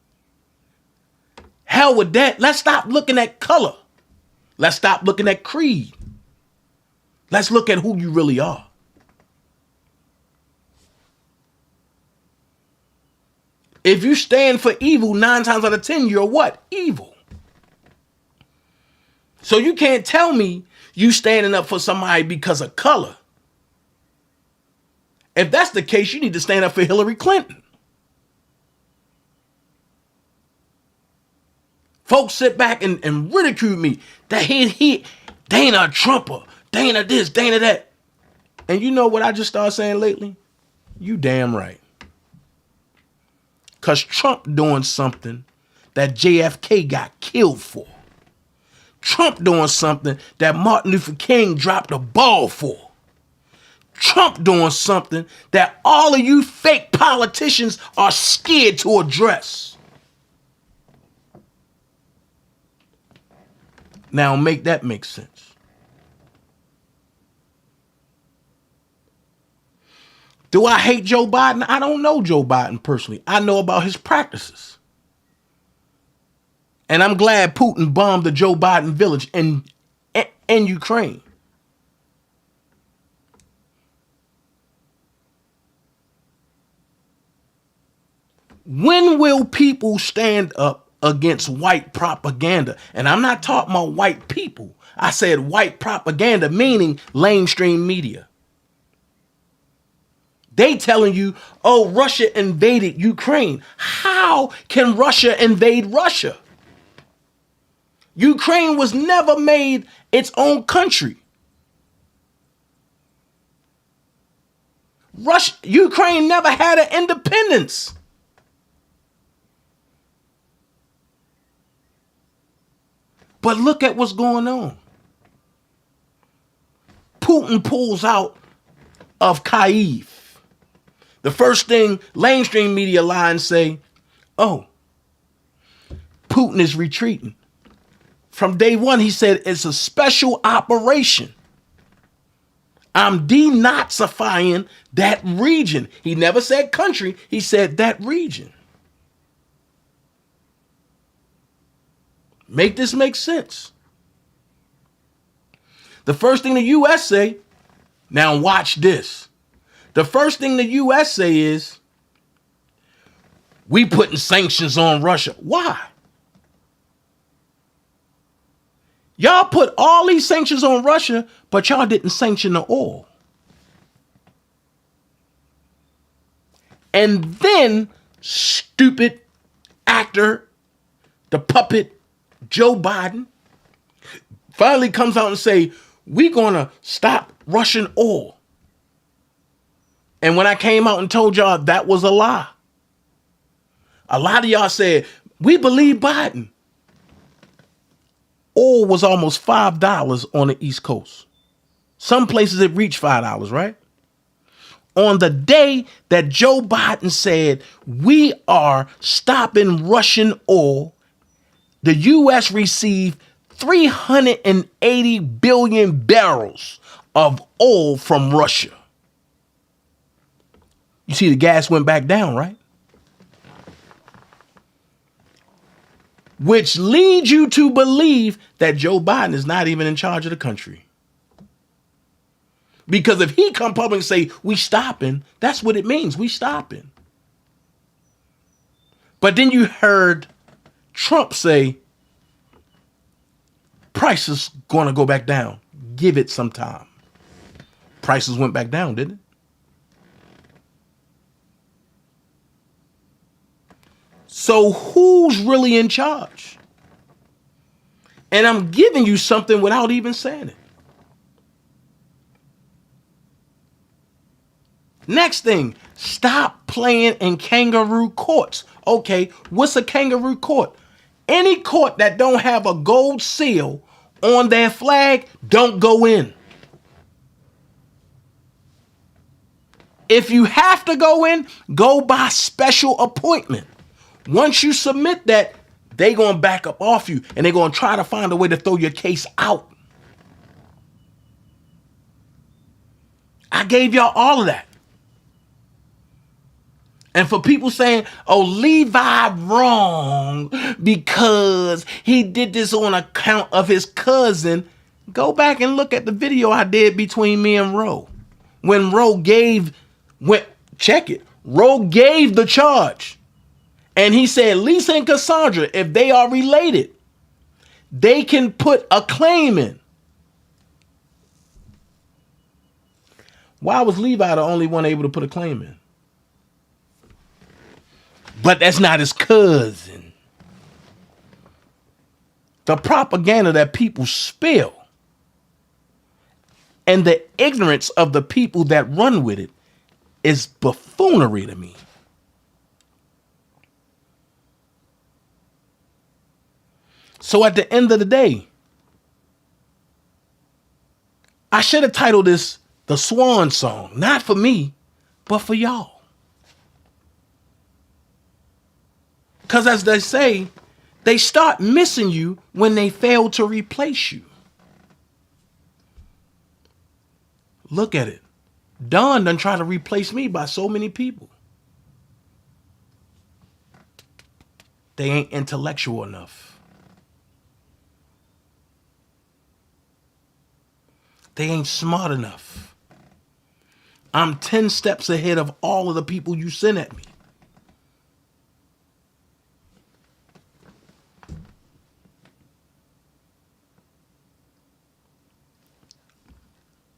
A: Hell with that. Let's stop looking at color. Let's stop looking at creed. Let's look at who you really are. If you stand for evil 9 times out of 10, you're what? Evil. So you can't tell me you standing up for somebody because of color. If that's the case, you need to stand up for Hillary Clinton. Folks sit back and ridicule me that he Dana a Trumper, Dana this, Dana that. And you know what I just started saying lately? You damn right. Because Trump doing something that JFK got killed for. Trump doing something that Martin Luther King dropped the ball for. Trump doing something that all of you fake politicians are scared to address. Now make that make sense. Do I hate Joe Biden? I don't know Joe Biden personally. I know about his practices. And I'm glad Putin bombed the Joe Biden village in Ukraine. When will people stand up against white propaganda? And I'm not talking about white people. I said white propaganda, meaning mainstream media. They telling you, oh, Russia invaded Ukraine. How can Russia invade Russia? Ukraine was never made its own country. Ukraine never had an independence. But look at what's going on. Putin pulls out of Kyiv. The first thing mainstream media lines say, oh, Putin is retreating. From day one, he said it's a special operation. I'm denazifying that region. He never said country. He said that region. Make this make sense. The first thing the U.S. say, now watch this. The first thing the U.S. say is, we putting sanctions on Russia. Why? Y'all put all these sanctions on Russia, but y'all didn't sanction the oil. And then stupid actor, the puppet, Joe Biden, finally comes out and say, we're going to stop Russian oil. And when I came out and told y'all that was a lie, a lot of y'all said, we believe Biden. Oil was almost $5 on the East Coast. Some places it reached $5, right? On the day that Joe Biden said, we are stopping Russian oil, the U.S. received 380 billion barrels of oil from Russia. You see the gas went back down, right? Which leads you to believe that Joe Biden is not even in charge of the country. Because if he come public and say, we stopping, that's what it means, we stopping. But then you heard Trump say prices going to go back down. Give it some time. Prices went back down, didn't it? So who's really in charge? And I'm giving you something without even saying it. Next thing, stop playing in kangaroo courts. Okay, what's a kangaroo court? Any court that don't have a gold seal on their flag, don't go in. If you have to go in, go by special appointment. Once you submit that, they gonna back up off you and they're gonna try to find a way to throw your case out. I gave y'all all of that. And for people saying, oh, Levi wrong because he did this on account of his cousin, go back and look at the video I did between me and Ro. When Ro gave, Ro gave the charge. And he said, Lisa and Cassandra, if they are related, they can put a claim in. Why was Levi the only one able to put a claim in? But that's not his cousin. The propaganda that people spill and the ignorance of the people that run with it is buffoonery to me. So at the end of the day, I should have titled this The Swan Song, not for me, but for y'all. Because as they say, they start missing you when they fail to replace you. Look at it. Don done try to replace me by so many people. They ain't intellectual enough. They ain't smart enough. I'm 10 steps ahead of all of the people you send at me.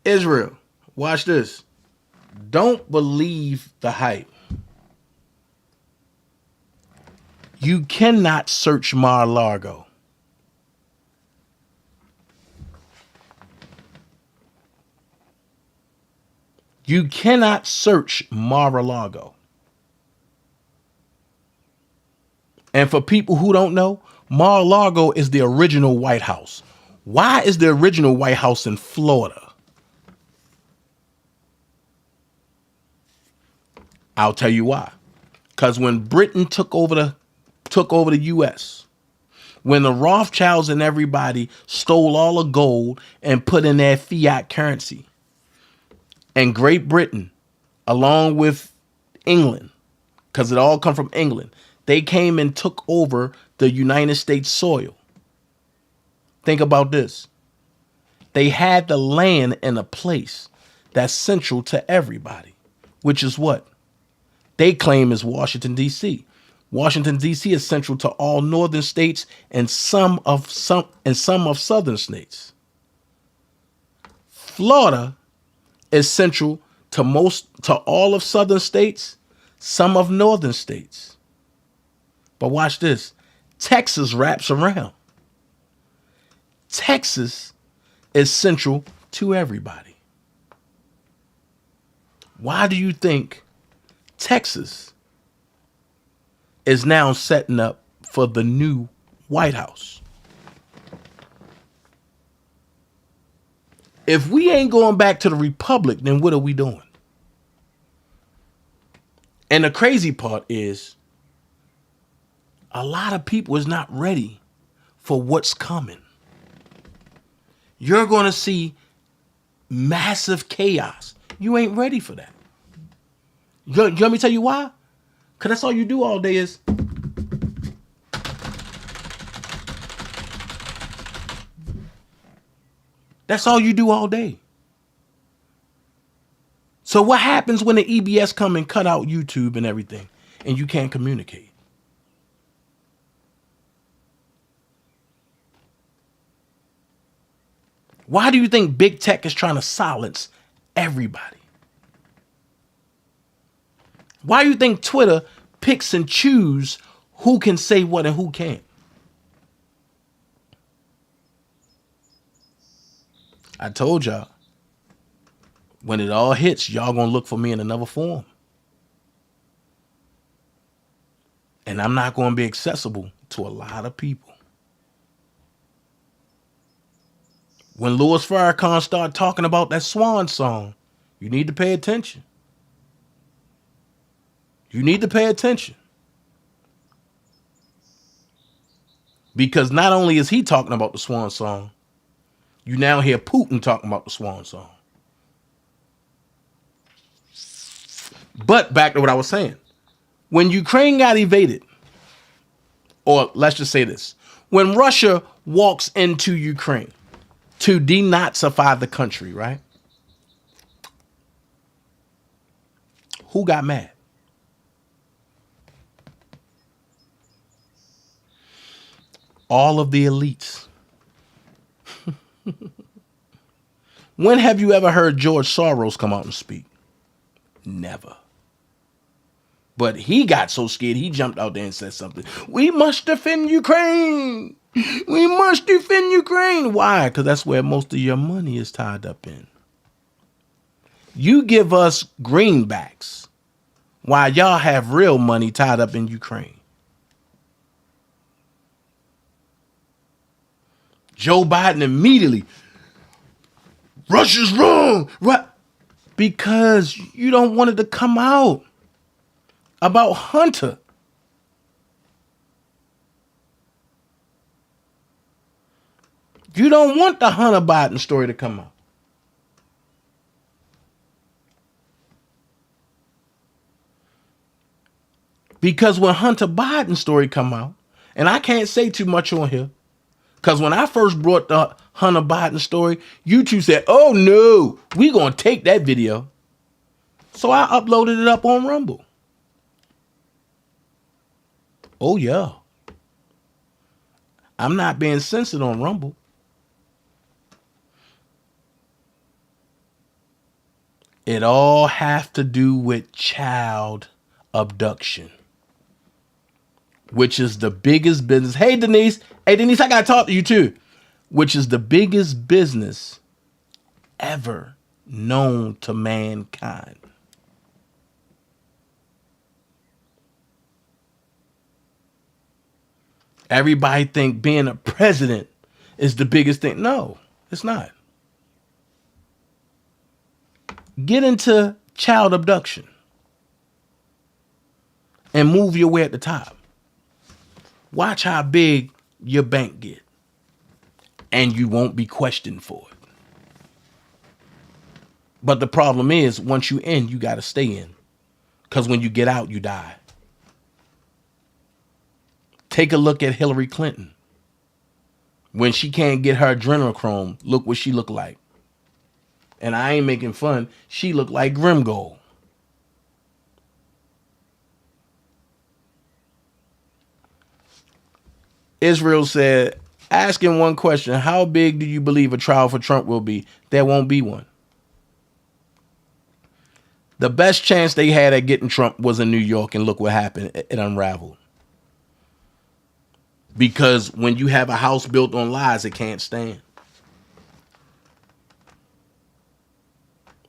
A: Israel, watch this. Don't believe the hype. You cannot search Mar-a-Lago. You cannot search Mar-a-Lago. And for people who don't know, Mar-a-Lago is the original White House. Why is the original White House in Florida? I'll tell you why. Because when Britain took over the U.S., when the Rothschilds and everybody stole all the gold and put in their fiat currency, and Great Britain, along with England, because it all come from England, they came and took over the United States soil. Think about this. They had the land in a place that's central to everybody, which is what? They claim is Washington, D.C. Washington, D.C. is central to all northern states and some of southern states. Florida is central to all of southern states, some of northern states. But watch this. Texas wraps around. Texas is central to everybody. Why do you think Texas is now setting up for the new White House? If we ain't going back to the Republic, then what are we doing? And the crazy part is a lot of people is not ready for what's coming. You're going to see massive chaos. You ain't ready for that. You want me to tell you why? Because that's all you do all day is. That's all you do all day. So what happens when the EBS come and cut out YouTube and everything and you can't communicate? Why do you think big tech is trying to silence everybody? Why do you think Twitter picks and chooses who can say what and who can't? I told y'all, when it all hits, y'all gonna look for me in another form. And I'm not gonna be accessible to a lot of people. When Louis Farrakhan started talking about that swan song, you need to pay attention. You need to pay attention. Because not only is he talking about the swan song, you now hear Putin talking about the swan song. But back to what I was saying. When Ukraine got invaded, or let's just say this, when Russia walks into Ukraine to denazify the country, right? Who got mad? All of the elites. When have you ever heard George Soros come out and speak? Never. But he got so scared, he jumped out there and said something. We must defend Ukraine. We must defend Ukraine. Why? Because that's where most of your money is tied up in. You give us greenbacks while y'all have real money tied up in Ukraine. Joe Biden immediately, Russia's wrong. Right? Because you don't want it to come out about Hunter. You don't want the Hunter Biden story to come out. Because when Hunter Biden story come out, and I can't say too much on here, because when I first brought the Hunter Biden story, YouTube said, oh no, we going to take that video. So I uploaded it up on Rumble. Oh yeah. I'm not being censored on Rumble. It all have to do with child abduction, which is the biggest business. Hey, Denise, I got to talk to you too. Which is the biggest business ever known to mankind. Everybody think being a president is the biggest thing. No, it's not. Get into child abduction and move your way at the top. Watch how big your bank get, and you won't be questioned for it. But the problem is, once you in, you got to stay in, because when you get out, you die. Take a look at Hillary Clinton. When she can't get her adrenochrome, look what she looked like. And I ain't making fun. She looked like Grimgold. Israel said, asking one question, how big do you believe a trial for Trump will be? There won't be one. The best chance they had at getting Trump was in New York, and look what happened. It unraveled. Because when you have a house built on lies, it can't stand.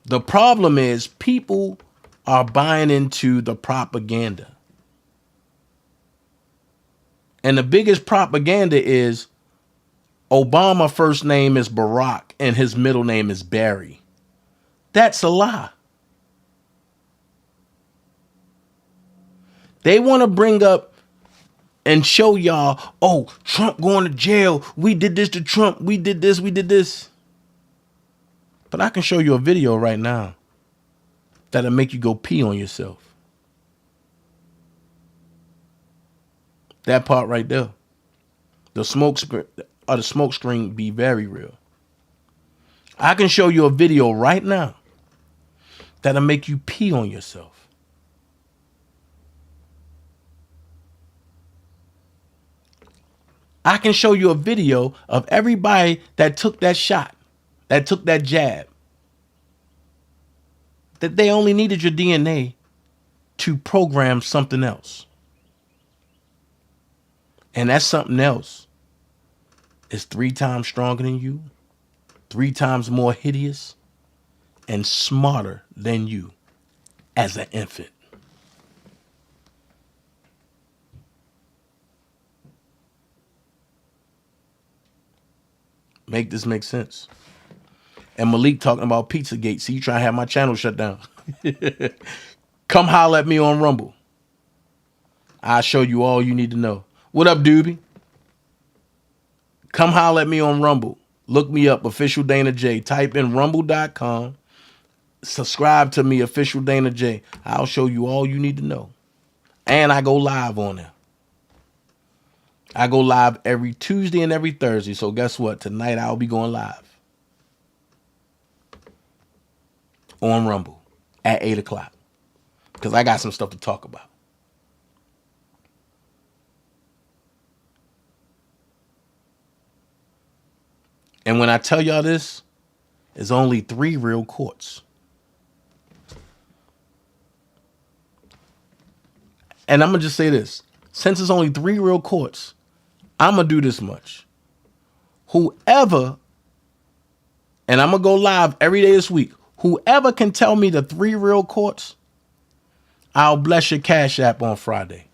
A: The problem is people are buying into the propaganda. And the biggest propaganda is Obama's first name is Barack and his middle name is Barry. That's a lie. They want to bring up and show y'all, oh, Trump going to jail. We did this to Trump. We did this. We did this. But I can show you a video right now that'll make you go pee on yourself. That part right there. The smoke screen be very real. I can show you a video right now that'll make you pee on yourself. I can show you a video of everybody that took that shot that took that jab, that they only needed your DNA to program something else. And that something else is 3 times stronger than you, 3 times more hideous, and smarter than you as an infant. Make this make sense. And Malik talking about Pizzagate. See, you trying to have my channel shut down. Come holler at me on Rumble. I'll show you all you need to know. What up, Doobie? Come holler at me on Rumble. Look me up, Official DanaJay. Type in rumble.com. Subscribe to me, Official DanaJay. I'll show you all you need to know. And I go live on there. I go live every Tuesday and every Thursday. So guess what? Tonight I'll be going live on Rumble at 8 o'clock. Because I got some stuff to talk about. And when I tell y'all this, it's only 3 real courts. And I'm going to just say this. Since it's only 3 real courts, I'm going to do this much. Whoever, and I'm going to go live every day this week, whoever can tell me the 3 real courts, I'll bless your Cash App on Friday.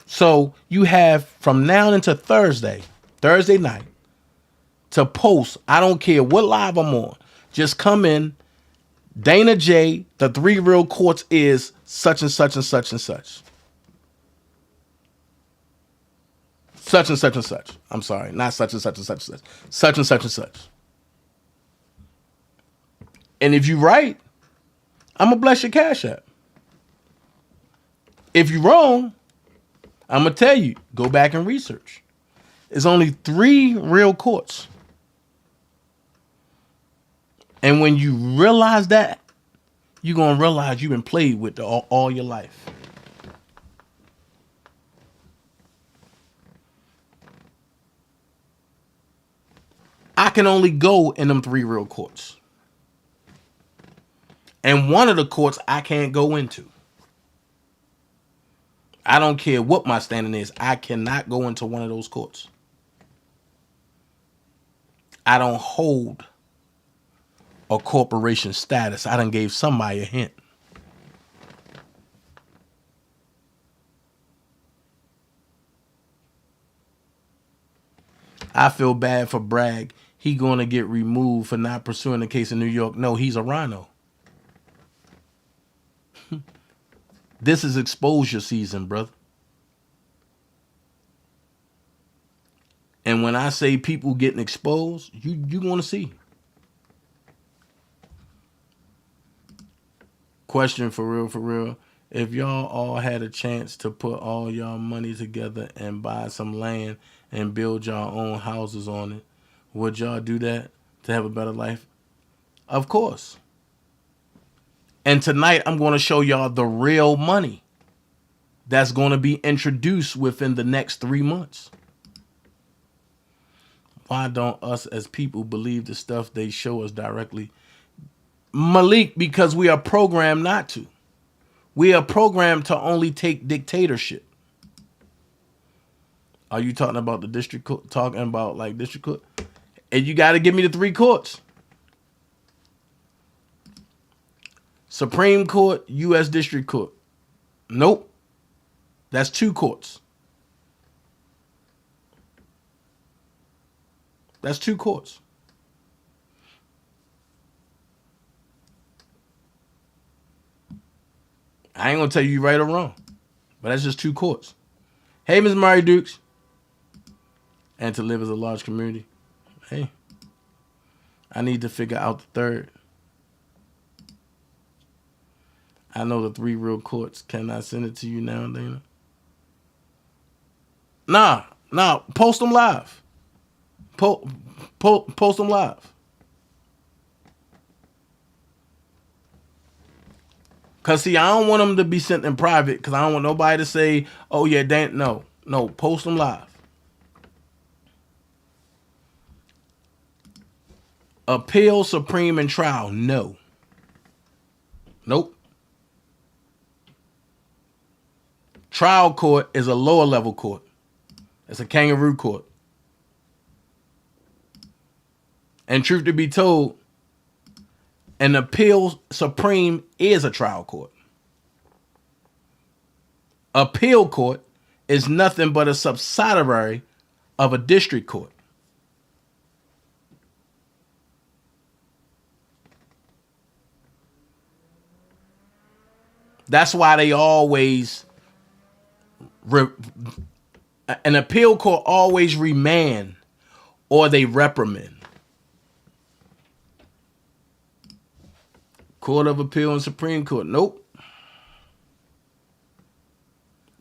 A: So you have from now until Thursday night, to post. I don't care what live I'm on. Just come in. DanaJay, the 3 real courts is such and such and such and such. Such and such and such. I'm sorry, not such and such and such and such. Such and such and such. And if you right, I'm going to bless your Cash App. If you're wrong, I'm going to tell you, go back and research. There's only 3 real courts. And when you realize that, you're going to realize you've been played with all your life. I can only go in them 3 real courts. And one of the courts I can't go into. I don't care what my standing is. I cannot go into one of those courts. I don't hold a corporation status. I done gave somebody a hint. I feel bad for Bragg. He going to get removed for not pursuing the case in New York. No, he's a rhino. This is exposure season, brother. And when I say people getting exposed, you want to see. Question for real. If y'all all had a chance to put all y'all money together and buy some land and build y'all own houses on it, would y'all do that to have a better life? Of course. And tonight I'm going to show y'all the real money that's going to be introduced within the next 3 months. Why don't us as people believe the stuff they show us directly? Malik, because we are programmed not to. We are programmed to only take dictatorship. Are you talking about the district court? Talking about like district court? And you got to give me the 3 courts. Supreme Court, U.S. District Court. Nope. That's 2 courts. That's 2 courts. I ain't going to tell you right or wrong, but that's just 2 courts. Hey, Ms. Mari Dukes. And to live as a large community. Hey, I need to figure out the 3rd. I know the 3 real courts. Can I send it to you now, Dana? Nah. Post them live. Post them live. Because, see, I don't want them to be sent in private because I don't want nobody to say, oh, yeah, Dan. No, post them live. Appeal, supreme, and trial, no. Nope. Trial court is a lower level court. It's a kangaroo court. And truth to be told, an appeal supreme is a trial court. Appeal court is nothing but a subsidiary of a district court. That's why they always, an appeal court always remand or they reprimand. Court of Appeal and Supreme Court, nope.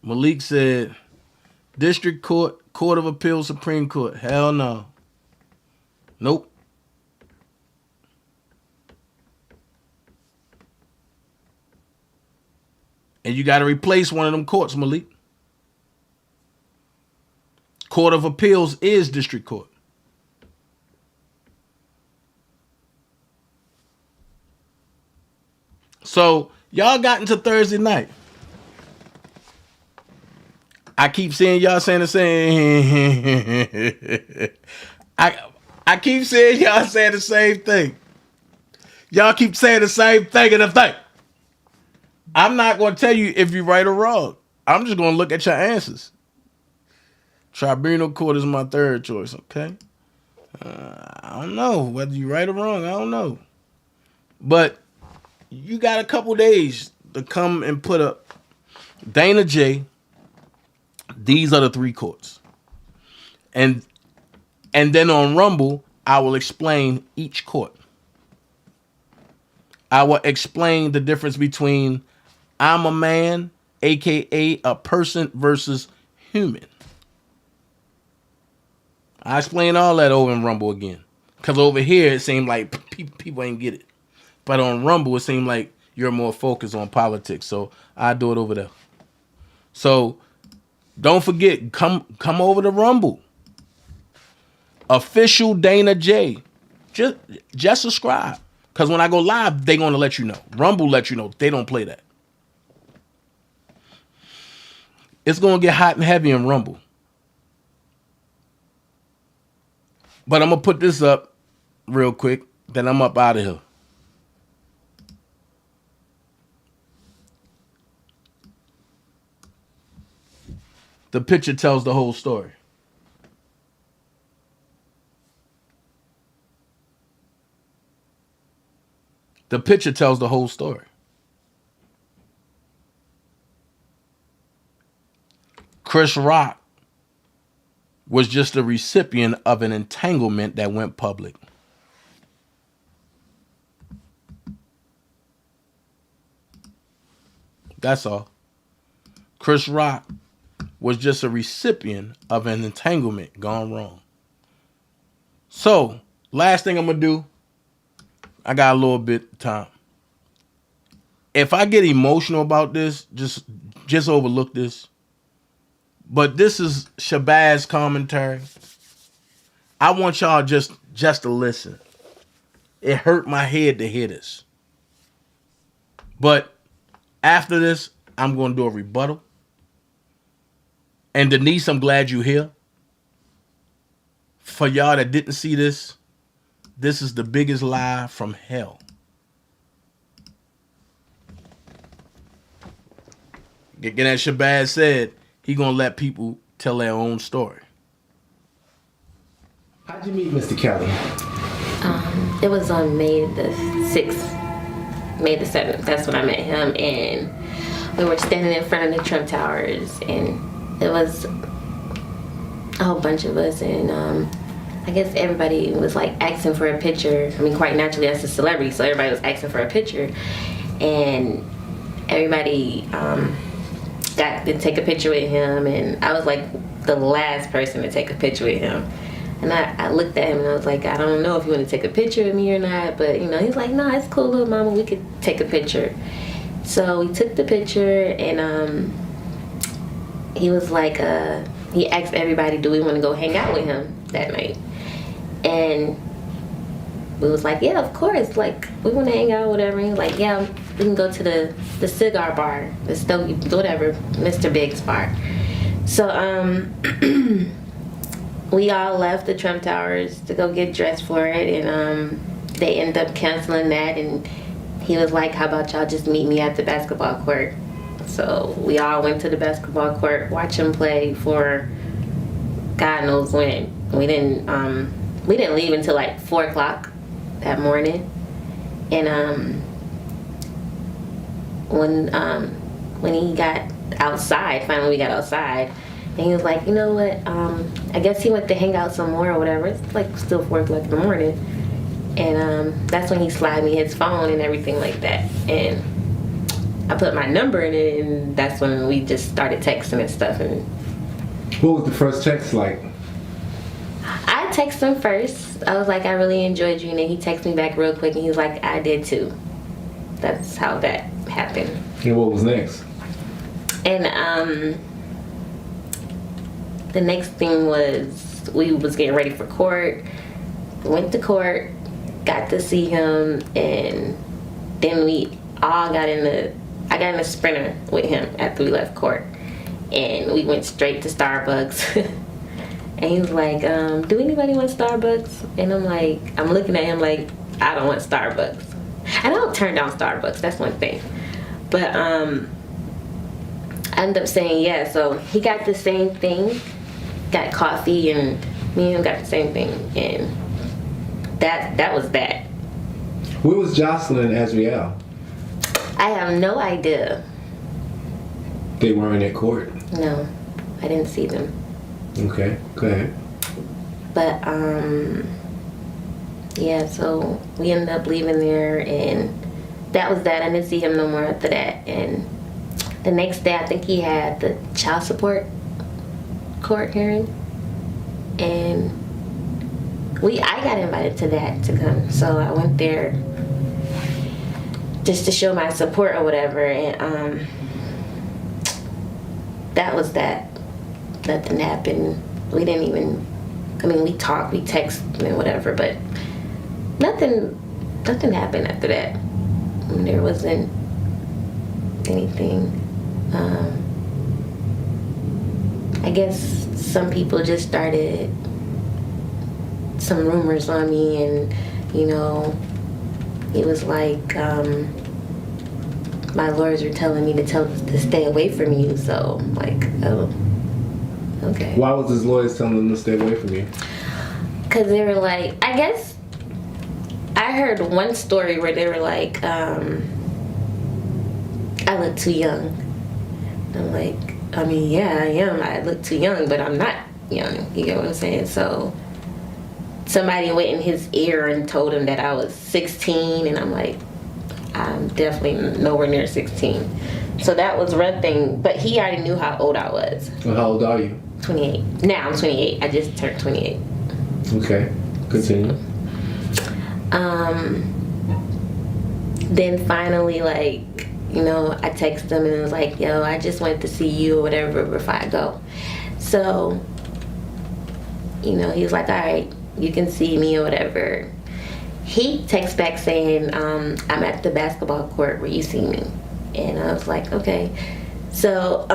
A: Malik said, District Court, Court of Appeal, Supreme Court, hell no. Nope. And you got to replace one of them courts, Malik. Court of Appeals is district court. So y'all got into Thursday night. I keep seeing y'all saying the same. I keep seeing y'all saying the same thing. Y'all keep saying the same thing and the thing. I'm not going to tell you if you're right or wrong. I'm just going to look at your answers. Tribunal court is my third choice, okay? I don't know whether you're right or wrong. I don't know. But you got a couple days to come and put up DanaJay. These are the three courts. And then on Rumble, I will explain each court. I will explain the difference between I'm a man, aka a person, versus human. I explain all that over in Rumble again. Because over here, it seemed like people ain't get it. But on Rumble, it seemed like you're more focused on politics. So I do it over there. So don't forget, come over to Rumble. Official DanaJay. Just subscribe. Because when I go live, they're going to let you know. Rumble let you know. They don't play that. It's going to get hot and heavy in Rumble. But I'm going to put this up real quick. Then I'm up out of here. The picture tells the whole story. The picture tells the whole story. Chris Rock was just a recipient of an entanglement that went public. That's all. Chris Rock was just a recipient of an entanglement gone wrong. So, last thing I'm going to do, I got a little bit of time. If I get emotional about this, just overlook this. But this is Shabazz commentary. I want y'all just to listen. It hurt my head to hear this. But after this, I'm going to do a rebuttal. And Denise, I'm glad you're here. For y'all that didn't see this, this is the biggest lie from hell. Again, as Shabazz said, he gonna let people tell their own story.
M: How'd you meet Mr. Kelly?
N: It was on May the 6th, May the 7th. That's when I met him, and we were standing in front of the Trump Towers, and it was a whole bunch of us, and I guess everybody was like asking for a picture. I mean, quite naturally, as a celebrity, so everybody was asking for a picture, and everybody got to take a picture with him, and I was like the last person to take a picture with him. And I looked at him and I was like, I don't know if you want to take a picture with me or not, but you know, he's like, no, it's cool, little mama, we could take a picture. So we took the picture, and he was like, he asked everybody, do we want to go hang out with him that night? And we was like, yeah, of course, like, we want to hang out, whatever. And he was like, yeah, we can go to the cigar bar, the Stogie, whatever, Mr. Big's bar. So, we all left the Trump Towers to go get dressed for it, and they ended up canceling that, and he was like, how about y'all just meet me at the basketball court? So we all went to the basketball court, watched him play for God knows when. We didn't leave until like 4 o'clock that morning. And when he got outside, finally we got outside, and he was like, you know what, I guess he went to hang out some more or whatever. It's like still 4 o'clock in the morning. And that's when he slid me his phone and everything like that. And I put my number in it, and that's when we just started texting and stuff. And
M: what was the first text like?
N: I texted him first. I was like, I really enjoyed you. And then he texted me back real quick, and he was like, I did too. That's how that happened.
M: And what was next?
N: And the next thing was we was getting ready for court. Went to court, got to see him, and then we all got I got in a Sprinter with him after we left court, and we went straight to Starbucks. And he was like, do anybody want Starbucks? And I'm looking at him like, I don't want Starbucks. And I don't turn down Starbucks, that's one thing. But I ended up saying yeah, so he got the same thing, got coffee, and me and him got the same thing, and that was that.
M: Where was Jocelyn and Azriel?
N: I have no idea.
M: They weren't at court?
N: No, I didn't see them.
M: Okay, go ahead.
N: But, yeah, so we ended up leaving there, and that was that. I didn't see him no more after that. And the next day, I think he had the child support court hearing, and I got invited to that to come. So I went there just to show my support or whatever, and that was that. Nothing happened. We didn't even, we talked, we texted and whatever, but nothing happened after that. There wasn't anything. I guess some people just started some rumors on me, and it was like my lawyers were telling me to stay away from you. So I'm like, oh, okay.
M: Why was his lawyers telling him to stay away from you?
N: Because they were like, I guess I heard one story where they were like, I look too young. I'm like, yeah, I am. I look too young, but I'm not young. You get what I'm saying? So somebody went in his ear and told him that I was 16, and I'm like, I'm definitely nowhere near 16. So that was one thing, but he already knew how old I was.
M: Well, how old are you?
N: 28. Now I'm 28. I just turned 28.
M: Okay, continue.
N: Then finally, I texted him and was like, yo, I just went to see you or whatever before I go. So, he was like, all right, you can see me or whatever. He texts back saying, I'm at the basketball court where you see me. And I was like, okay. So,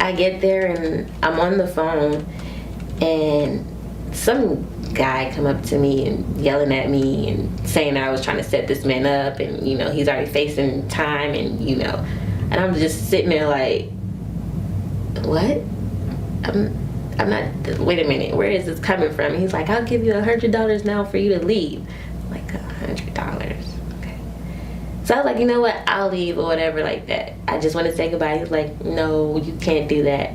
N: I get there and I'm on the phone, and some guy come up to me and yelling at me and saying that I was trying to set this man up, and he's already facing time, and and I'm just sitting there like, what? I'm not, wait a minute, where is this coming from? And he's like, I'll give you $100 now for you to leave. I'm like, $100? Okay. So I was like, you know what, I'll leave or whatever like that. I just want to say goodbye. He's like, no, you can't do that.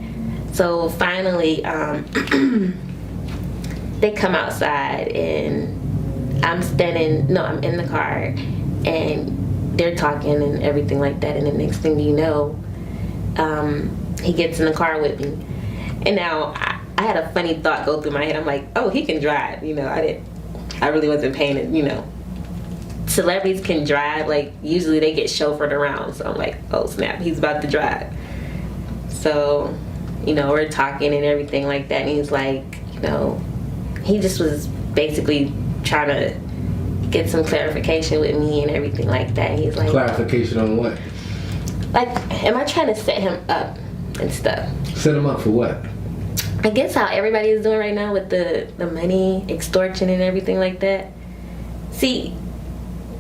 N: So finally, they come outside, and I'm in the car, and they're talking and everything like that, and the next thing you know, he gets in the car with me. And now I had a funny thought go through my head. I'm like, oh, he can drive. I really wasn't paying it, Celebrities can drive. Like, usually they get chauffeured around. So I'm like, oh, snap, he's about to drive. So, we're talking and everything like that. And he's like, he just was basically trying to get some clarification with me and everything like that. He's like,
M: clarification on what?
N: Like, am I trying to set him up and stuff?
M: Set him up for what?
N: I guess how everybody is doing right now with the money extortion and everything like that. See,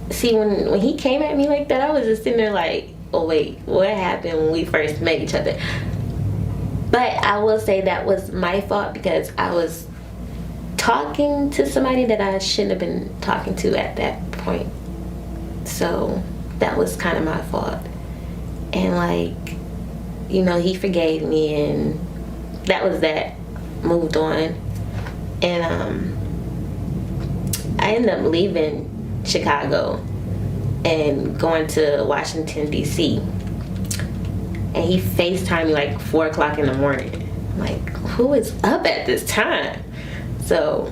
N: when he came at me like that, I was just sitting there like, oh wait, what happened when we first met each other? But I will say that was my fault because I was talking to somebody that I shouldn't have been talking to at that point. So that was kind of my fault. And like, you know, he forgave me and that was that. Moved on. And I ended up leaving Chicago and going to Washington, D.C. And he FaceTimed me like 4 o'clock in the morning. I'm like, who is up at this time? So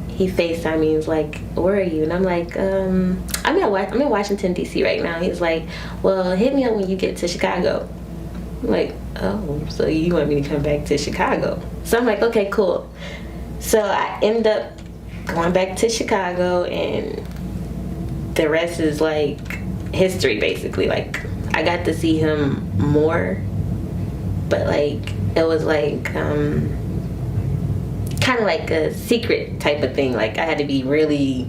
N: he FaceTimed me and was like, where are you? And I'm like, I'm in Washington, D.C. right now. He's like, well, hit me up when you get to Chicago. I'm like, oh, so you want me to come back to Chicago? So I'm like, okay, cool. So I end up going back to Chicago and the rest is like history basically. Like I got to see him more, but like it was like kind of like a secret type of thing. Like I had to be really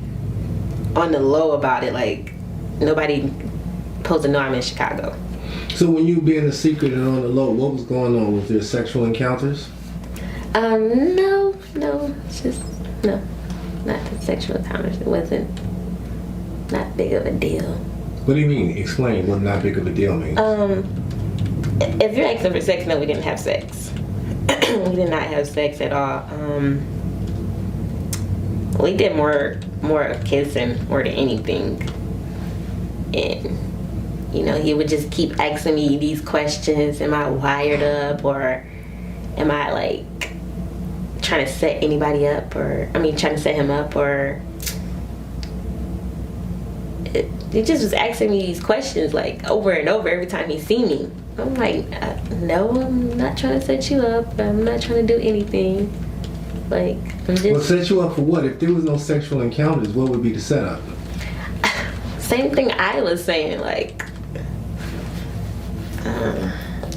N: on the low about it. Like nobody supposed to know I'm in Chicago.
M: So when you being a secret and on the low, what was going on? Was there sexual encounters?
N: No, it's just no, not the sexual encounters. It wasn't not big of a deal.
M: What do you mean? Explain what not big of a deal means.
N: If you're asking for sex, no, we didn't have sex. We did not have sex at all. We did more kissing more than anything, and you know, he would just keep asking me these questions. Am I wired up, or am I like trying to set anybody up, or trying to set him up, or he just was asking me these questions like over and over every time he see me. I'm like, no, I'm not trying to set you up. I'm not trying to do anything. Like, I'm just...
M: Well, set you up for what? If there was no sexual encounters, what would be the setup?
N: Same thing I was saying, like,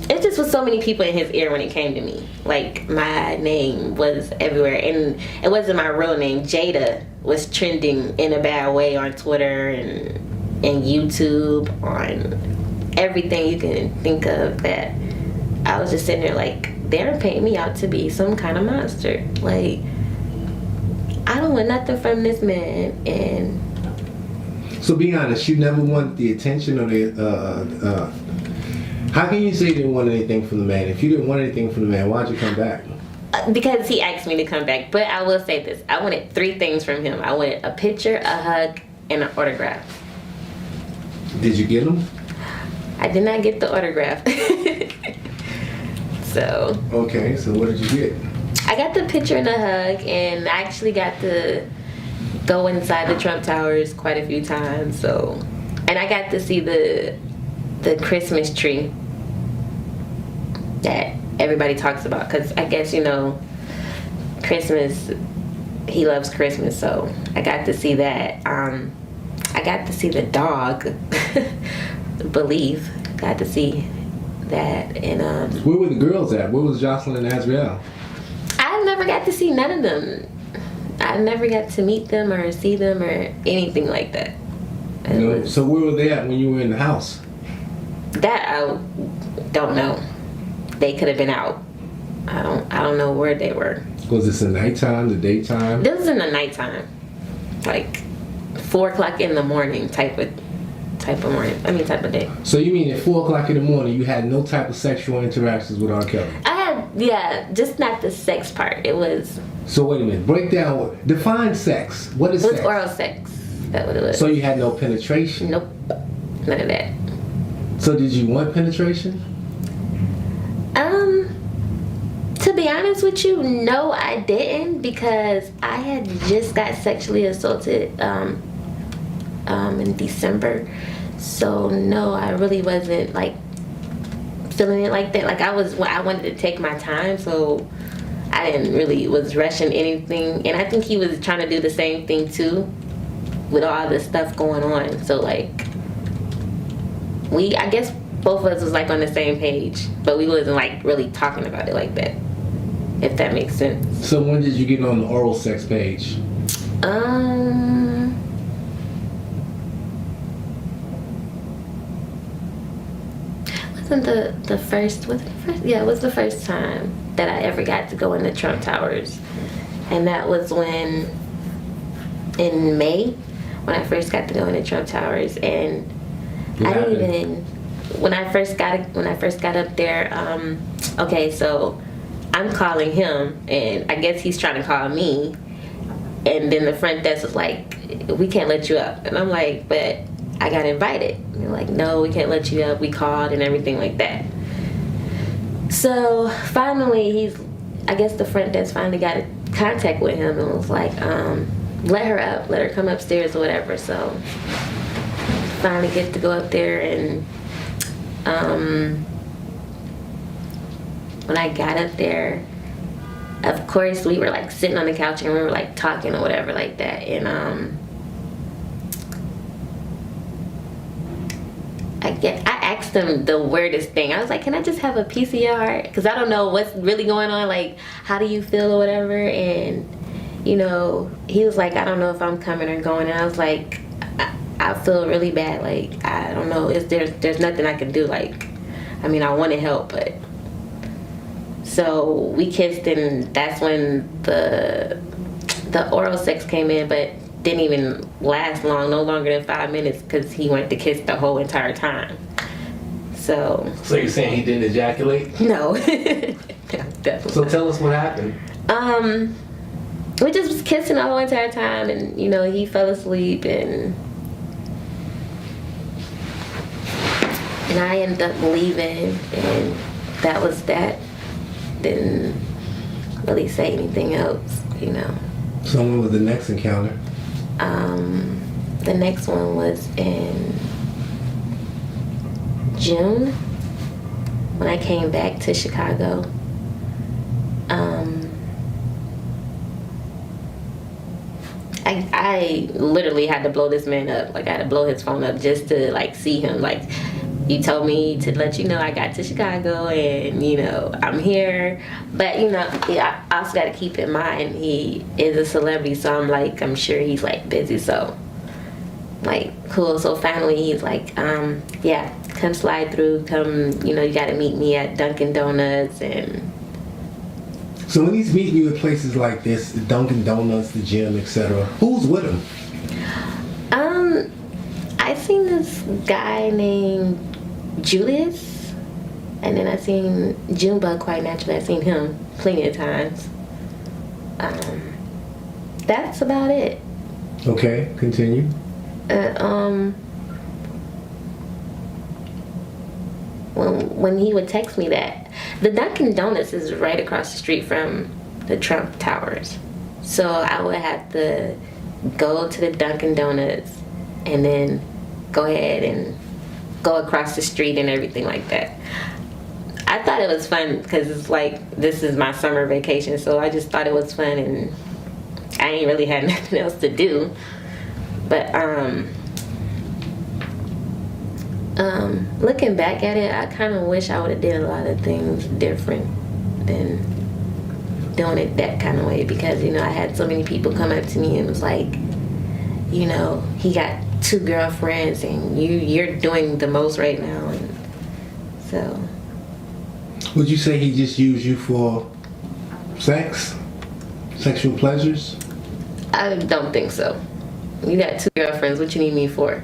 N: it just was so many people in his ear when it came to me. Like, my name was everywhere, and it wasn't my real name. Jada was trending in a bad way on Twitter and YouTube, on everything you can think of. That I was just sitting there like, they're paying me out to be some kind of monster. Like, I don't want nothing from this man. And
M: so be honest, you never wanted the attention or the how can you say you didn't want anything from the man? If you didn't want anything from the man, why'd you come back?
N: Because he asked me to come back. But I will say this, I wanted 3 things from him. I wanted a picture, a hug, and an autograph.
M: Did you get them?
N: I did not get the autograph. So.
M: Okay, so what did you get?
N: I got the picture and the hug, and I actually got to go inside the Trump Towers quite a few times. So, and I got to see the Christmas tree that everybody talks about, because I guess, you know, Christmas, he loves Christmas, so I got to see that. I got to see the dog, Believe. Got to see that. And
M: where were the girls at? Where was Jocelyn and Azriel?
N: I never got to see none of them. I never got to meet them or see them or anything like that.
M: So where were they at when you were in the house?
N: That I don't know. They could have been out. I don't know where they were.
M: Was this the nighttime, the daytime?
N: This was in the nighttime, like 4 o'clock in the morning type of day.
M: So you mean at 4 o'clock in the morning you had no type of sexual interactions with R. Kelly?
N: I had, yeah, just not the sex part. It was.
M: So wait a minute, break down, define sex. What is sex?
N: It was oral sex. That's what it was.
M: So you had no penetration?
N: Nope, none of that.
M: So did you want penetration?
N: To be honest with you, no, I didn't, because I had just got sexually assaulted in December. So no, I really wasn't like feeling it like that. Like I wanted to take my time, so I didn't really was rushing anything, and I think he was trying to do the same thing too, with all this stuff going on. So like, I guess both of us was like on the same page, but we wasn't like really talking about it like that. If that makes sense.
M: So when did you get on the oral sex page?
N: Wasn't the first? Was it the first? Yeah, it was the first time that I ever got to go in the Trump Towers, and that was in May when I first got to go in the Trump Towers, and I didn't even when I first got up there. Okay, so I'm calling him, and I guess he's trying to call me, and then the front desk was like, "We can't let you up," and I'm like, "But I got invited." And they're like, "No, we can't let you up. We called and everything like that." So finally, I guess the front desk finally got in contact with him and was like, "Let her up. Let her come upstairs or whatever." So finally get to go up there, and when I got up there, of course we were like sitting on the couch and we were like talking or whatever like that, and I asked him the weirdest thing. I was like, "Can I just have a piece of your heart? Because I don't know what's really going on. Like, how do you feel or whatever?" And you know, he was like, "I don't know if I'm coming or going." And I was like, I feel really bad. Like, I don't know. There's nothing I can do. Like, I mean, I want to help, but. So we kissed, and that's when the oral sex came in, but didn't even last long, no longer than 5 minutes, because he wanted to kiss the whole entire time. So
M: you're saying he didn't ejaculate?
N: No. No, definitely.
M: So tell us what happened.
N: We just was kissing the whole entire time, and you know, he fell asleep, and I ended up leaving, and that was that. Didn't really say anything else, you know.
M: So when was the next encounter?
N: The next one was in June when I came back to Chicago. I literally had to blow this man up. Like, I had to blow his phone up just to like see him. Like, you told me to let you know I got to Chicago, and you know, I'm here. But you know, I also got to keep in mind he is a celebrity, so I'm sure he's like busy. So like, cool. So finally he's like, yeah, come slide through. Come, you know, you got to meet me at Dunkin' Donuts. And
M: so when he's meeting you at places like this, Dunkin' Donuts, the gym, etc., who's with him?
N: I seen this guy named Julius, and then I seen Junebug quite naturally. I seen him plenty of times. That's about it.
M: Okay, continue.
N: When he would text me that, the Dunkin' Donuts is right across the street from the Trump Towers, so I would have to go to the Dunkin' Donuts and then go ahead and go across the street and everything like that. I thought it was fun because it's like, this is my summer vacation, so I just thought it was fun, and I ain't really had nothing else to do. But looking back at it, I kind of wish I would have did a lot of things different than doing it that kind of way, because you know, I had so many people come up to me and was like, you know, he got 2 girlfriends and you're doing the most right now. And so
M: would you say he just used you for sex, sexual pleasures?
N: I don't think so. You got 2 girlfriends, what you need me for?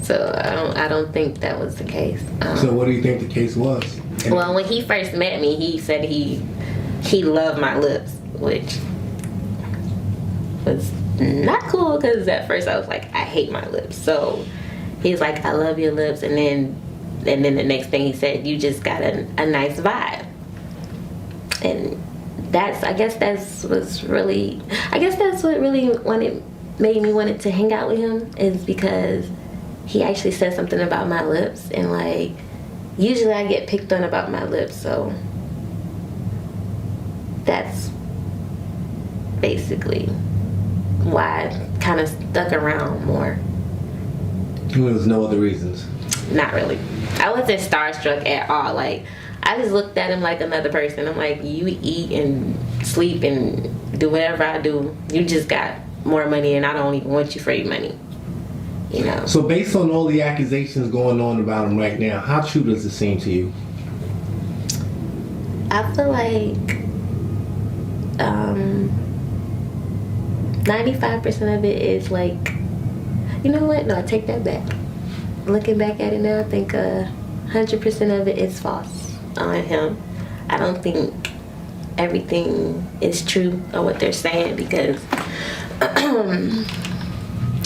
N: So I don't think that was the case.
M: So what do you think the case was?
N: Well, when he first met me, he said he loved my lips, which was not cool, because at first I was like, I hate my lips. So he's like, I love your lips, and then the next thing he said, you just got a nice vibe. And I guess that's what really made me wanted to hang out with him, is because he actually said something about my lips, and like, usually I get picked on about my lips, so that's basically why I kind of stuck around more.
M: There was no other reasons?
N: Not really. I wasn't starstruck at all. Like, I just looked at him like another person. I'm like, you eat and sleep and do whatever I do. You just got more money and I don't even want you for your money. You know?
M: So based on all the accusations going on about him right now, how true does it seem to you?
N: I feel like 95% of it is like, you know what? No, I take that back. Looking back at it now, I think 100% of it is false on him. I don't think everything is true of what they're saying because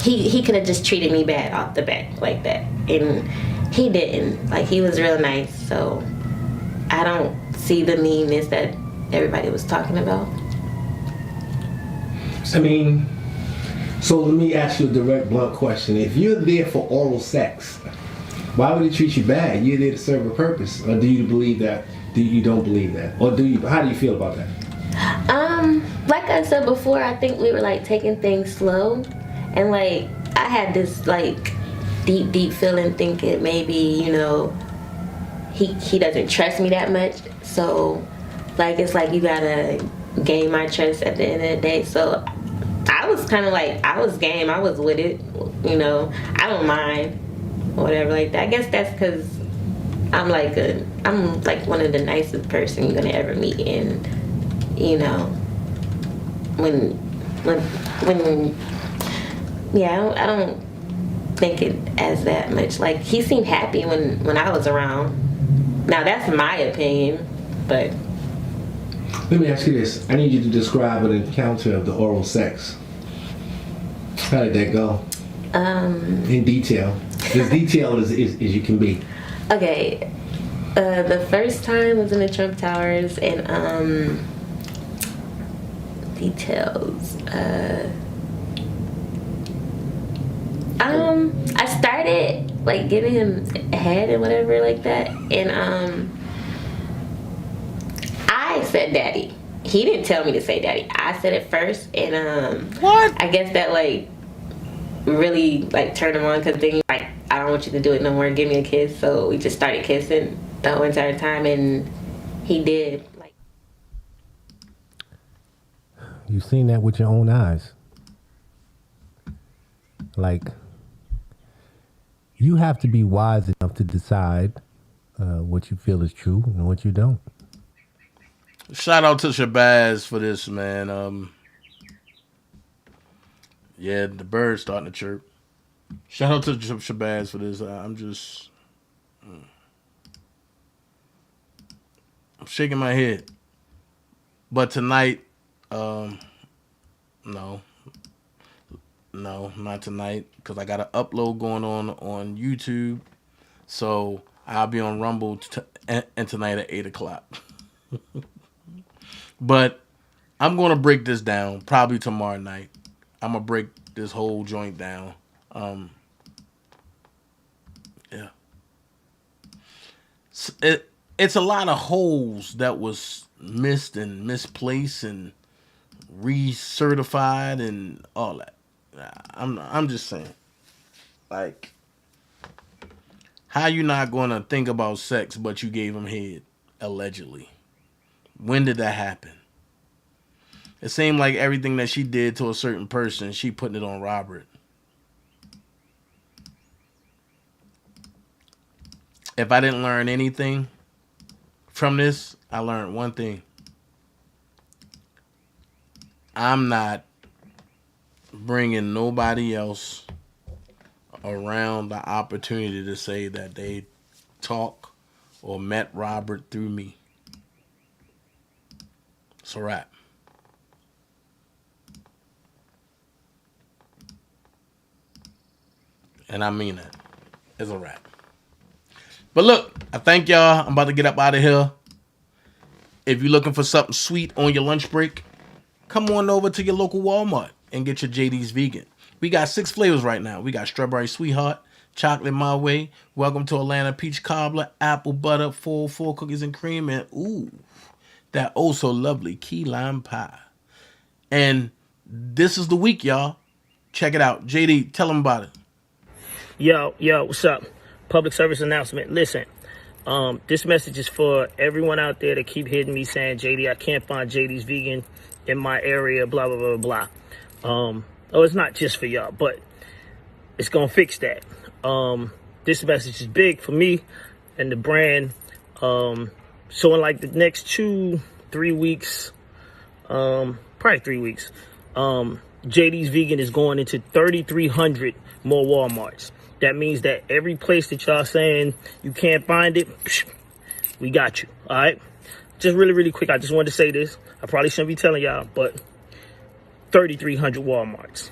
N: he could have just treated me bad off the bat like that, and he didn't. Like, he was real nice, so I don't see the meanness that everybody was talking about.
M: I mean, so let me ask you a direct, blunt question. If you're there for oral sex, why would he treat you bad? You're there to serve a purpose. Or do you believe that? Do you don't believe that? Or do you? How do you feel about that?
N: Like I said before, I think we were like taking things slow, and like I had this like deep feeling thinking maybe, you know, he doesn't trust me that much. So like it's like you gotta gain my trust at the end of the day. So I was kind of like, I was game, I was with it, you know, I don't mind, whatever like that. I guess that's because I'm like one of the nicest person you're gonna ever meet, and you know, when yeah, I don't think it as that much. Like, he seemed happy when I was around. Now that's my opinion, but
M: let me ask you this. I need you to describe an encounter of the oral sex. How did that go? In detail. As detailed as you can be.
N: Okay. The first time was in the Trump Towers, and details. I started like giving him head and whatever like that, and I said daddy. He didn't tell me to say daddy. I said it first, and what? I guess that like really like turned him on, because then like, I don't want you to do it no more. Give me a kiss. So we just started kissing the whole entire time, and he did. Like,
M: you've seen that with your own eyes. Like, you have to be wise enough to decide what you feel is true and what you don't.
A: Shout out to Shabazz for this, man. Yeah, the bird's starting to chirp. Shout out to Shabazz for this. I'm shaking my head. But tonight, no, not tonight, because I got an upload going on YouTube. So I'll be on Rumble and tonight at 8 o'clock. But I'm going to break this down probably tomorrow night. I'm going to break this whole joint down. Yeah. It's a lot of holes that was missed and misplaced and recertified and all that. I'm just saying. Like, how you not going to think about sex but you gave him head, allegedly? When did that happen? It seemed like everything that she did to a certain person, she putting it on Robert. If I didn't learn anything from this, I learned one thing. I'm not bringing nobody else around the opportunity to say that they talk or met Robert through me. It's a wrap. And I mean that. It's a wrap. But look, I thank y'all. I'm about to get up out of here. If you're looking for something sweet on your lunch break, come on over to your local Walmart and get your JD's Vegan. We got 6 flavors right now. We got Strawberry Sweetheart, Chocolate My Way, Welcome to Atlanta Peach Cobbler, Apple Butter, full cookies and cream, and ooh, that oh so lovely key lime pie. And this is the week, y'all. Check it out. JD, tell them about it.
O: Yo, what's up? Public service announcement. Listen, this message is for everyone out there that keep hitting me saying, JD, I can't find JD's vegan in my area, blah, blah, blah, blah. Oh, it's not just for y'all, but it's going to fix that. This message is big for me and the brand. So in like the next 2-3 weeks, probably 3 weeks, JD's Vegan is going into 3,300 more Walmarts. That means that every place that y'all saying you can't find it, we got you, all right? Just really, really quick, I just wanted to say this. I probably shouldn't be telling y'all, but 3,300 Walmarts.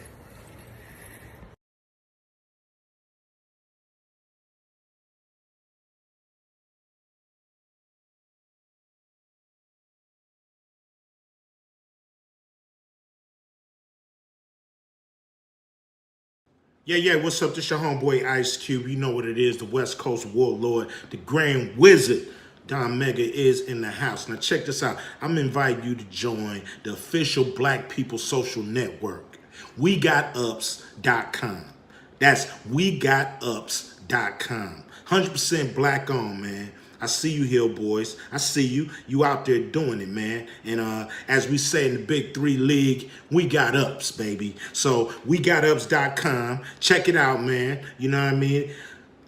P: Yeah, what's up? This your homeboy Ice Cube. You know what it is, the West Coast Warlord, the Grand Wizard. Don Mega is in the house. Now check this out. I'm inviting you to join the official Black People Social Network. WeGotUps.com. That's WeGotUps.com. 100% black owned, man. I see you here, boys. I see you. You out there doing it, man. And as we say in the Big 3 League, we got ups, baby. So WeGotUps.com. Check it out, man. You know what I mean?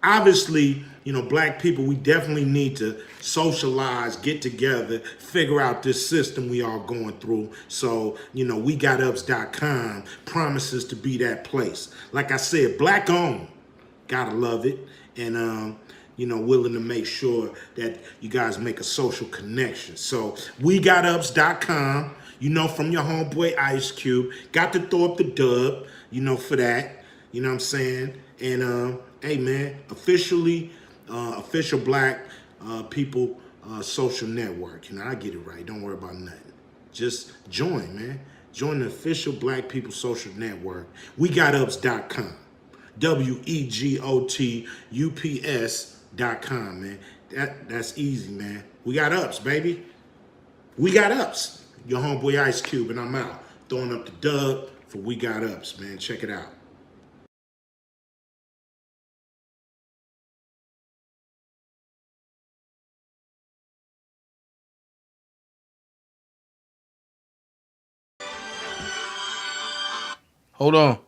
P: Obviously, you know, black people, we definitely need to socialize, get together, figure out this system we all going through. So, you know, WeGotUps.com promises to be that place. Like I said, black owned. Gotta love it. And, you know, willing to make sure that you guys make a social connection. So WeGotUps.com, you know, from your homeboy Ice Cube. Got to throw up the dub, you know, for that. You know what I'm saying? And hey man, official Black People Social Network. You know, I get it right. Don't worry about nothing. Just join, man. Join the official Black People Social Network. WeGotUps.com. WeGotUps.com, man. That's easy, man. We got ups, baby. We got ups. Your homeboy Ice Cube, and I'm out. Throwing up the dub for We Got Ups, man. Check it out.
A: Hold on.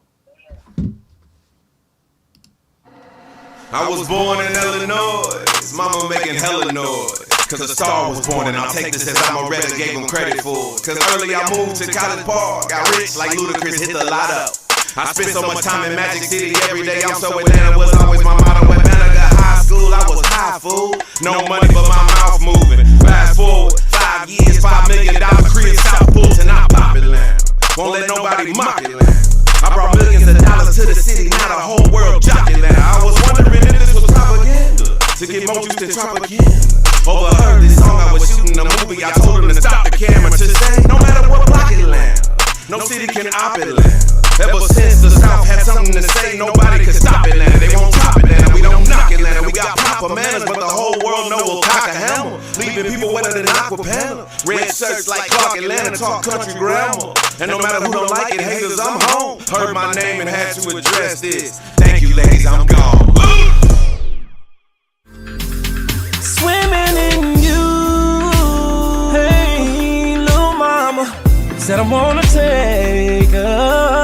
Q: I was born in Illinois, mama making hella noise. Cause a star was born and I'll take this as I'm already gave him credit for. Cause early I moved to College Park, got rich like Ludacris, hit the lot up. I spent so much time in Magic City every day, I'm so Atlanta was always my motto. Atlanta got high school, I was high, fool. No money but my mouth moving. Fast forward, 5 years, $5 million crib, South Fulton, I pop it land. Won't let nobody mock it land. I brought millions of dollars to the city, now the whole world jocking now. I was wondering if this was propaganda, to get more juice than propaganda. Overheard this song, I was shooting a movie, I told them to stop the camera, to say, no matter what block it land, no city can op it land. Ever since the South had something to say, nobody could stop it land. They won't top it land, we don't knock it land. We got proper manners, but the whole world know we'll cock a hammer, leaving people wetter than aqua panel. Red shirts like Clark Atlanta, talk country grammar. And no matter who don't like it, haters, I'm home. Heard my name and had to address this. Thank you, ladies, I'm gone.
J: Swimming in you. Hey, little mama said I wanna take her.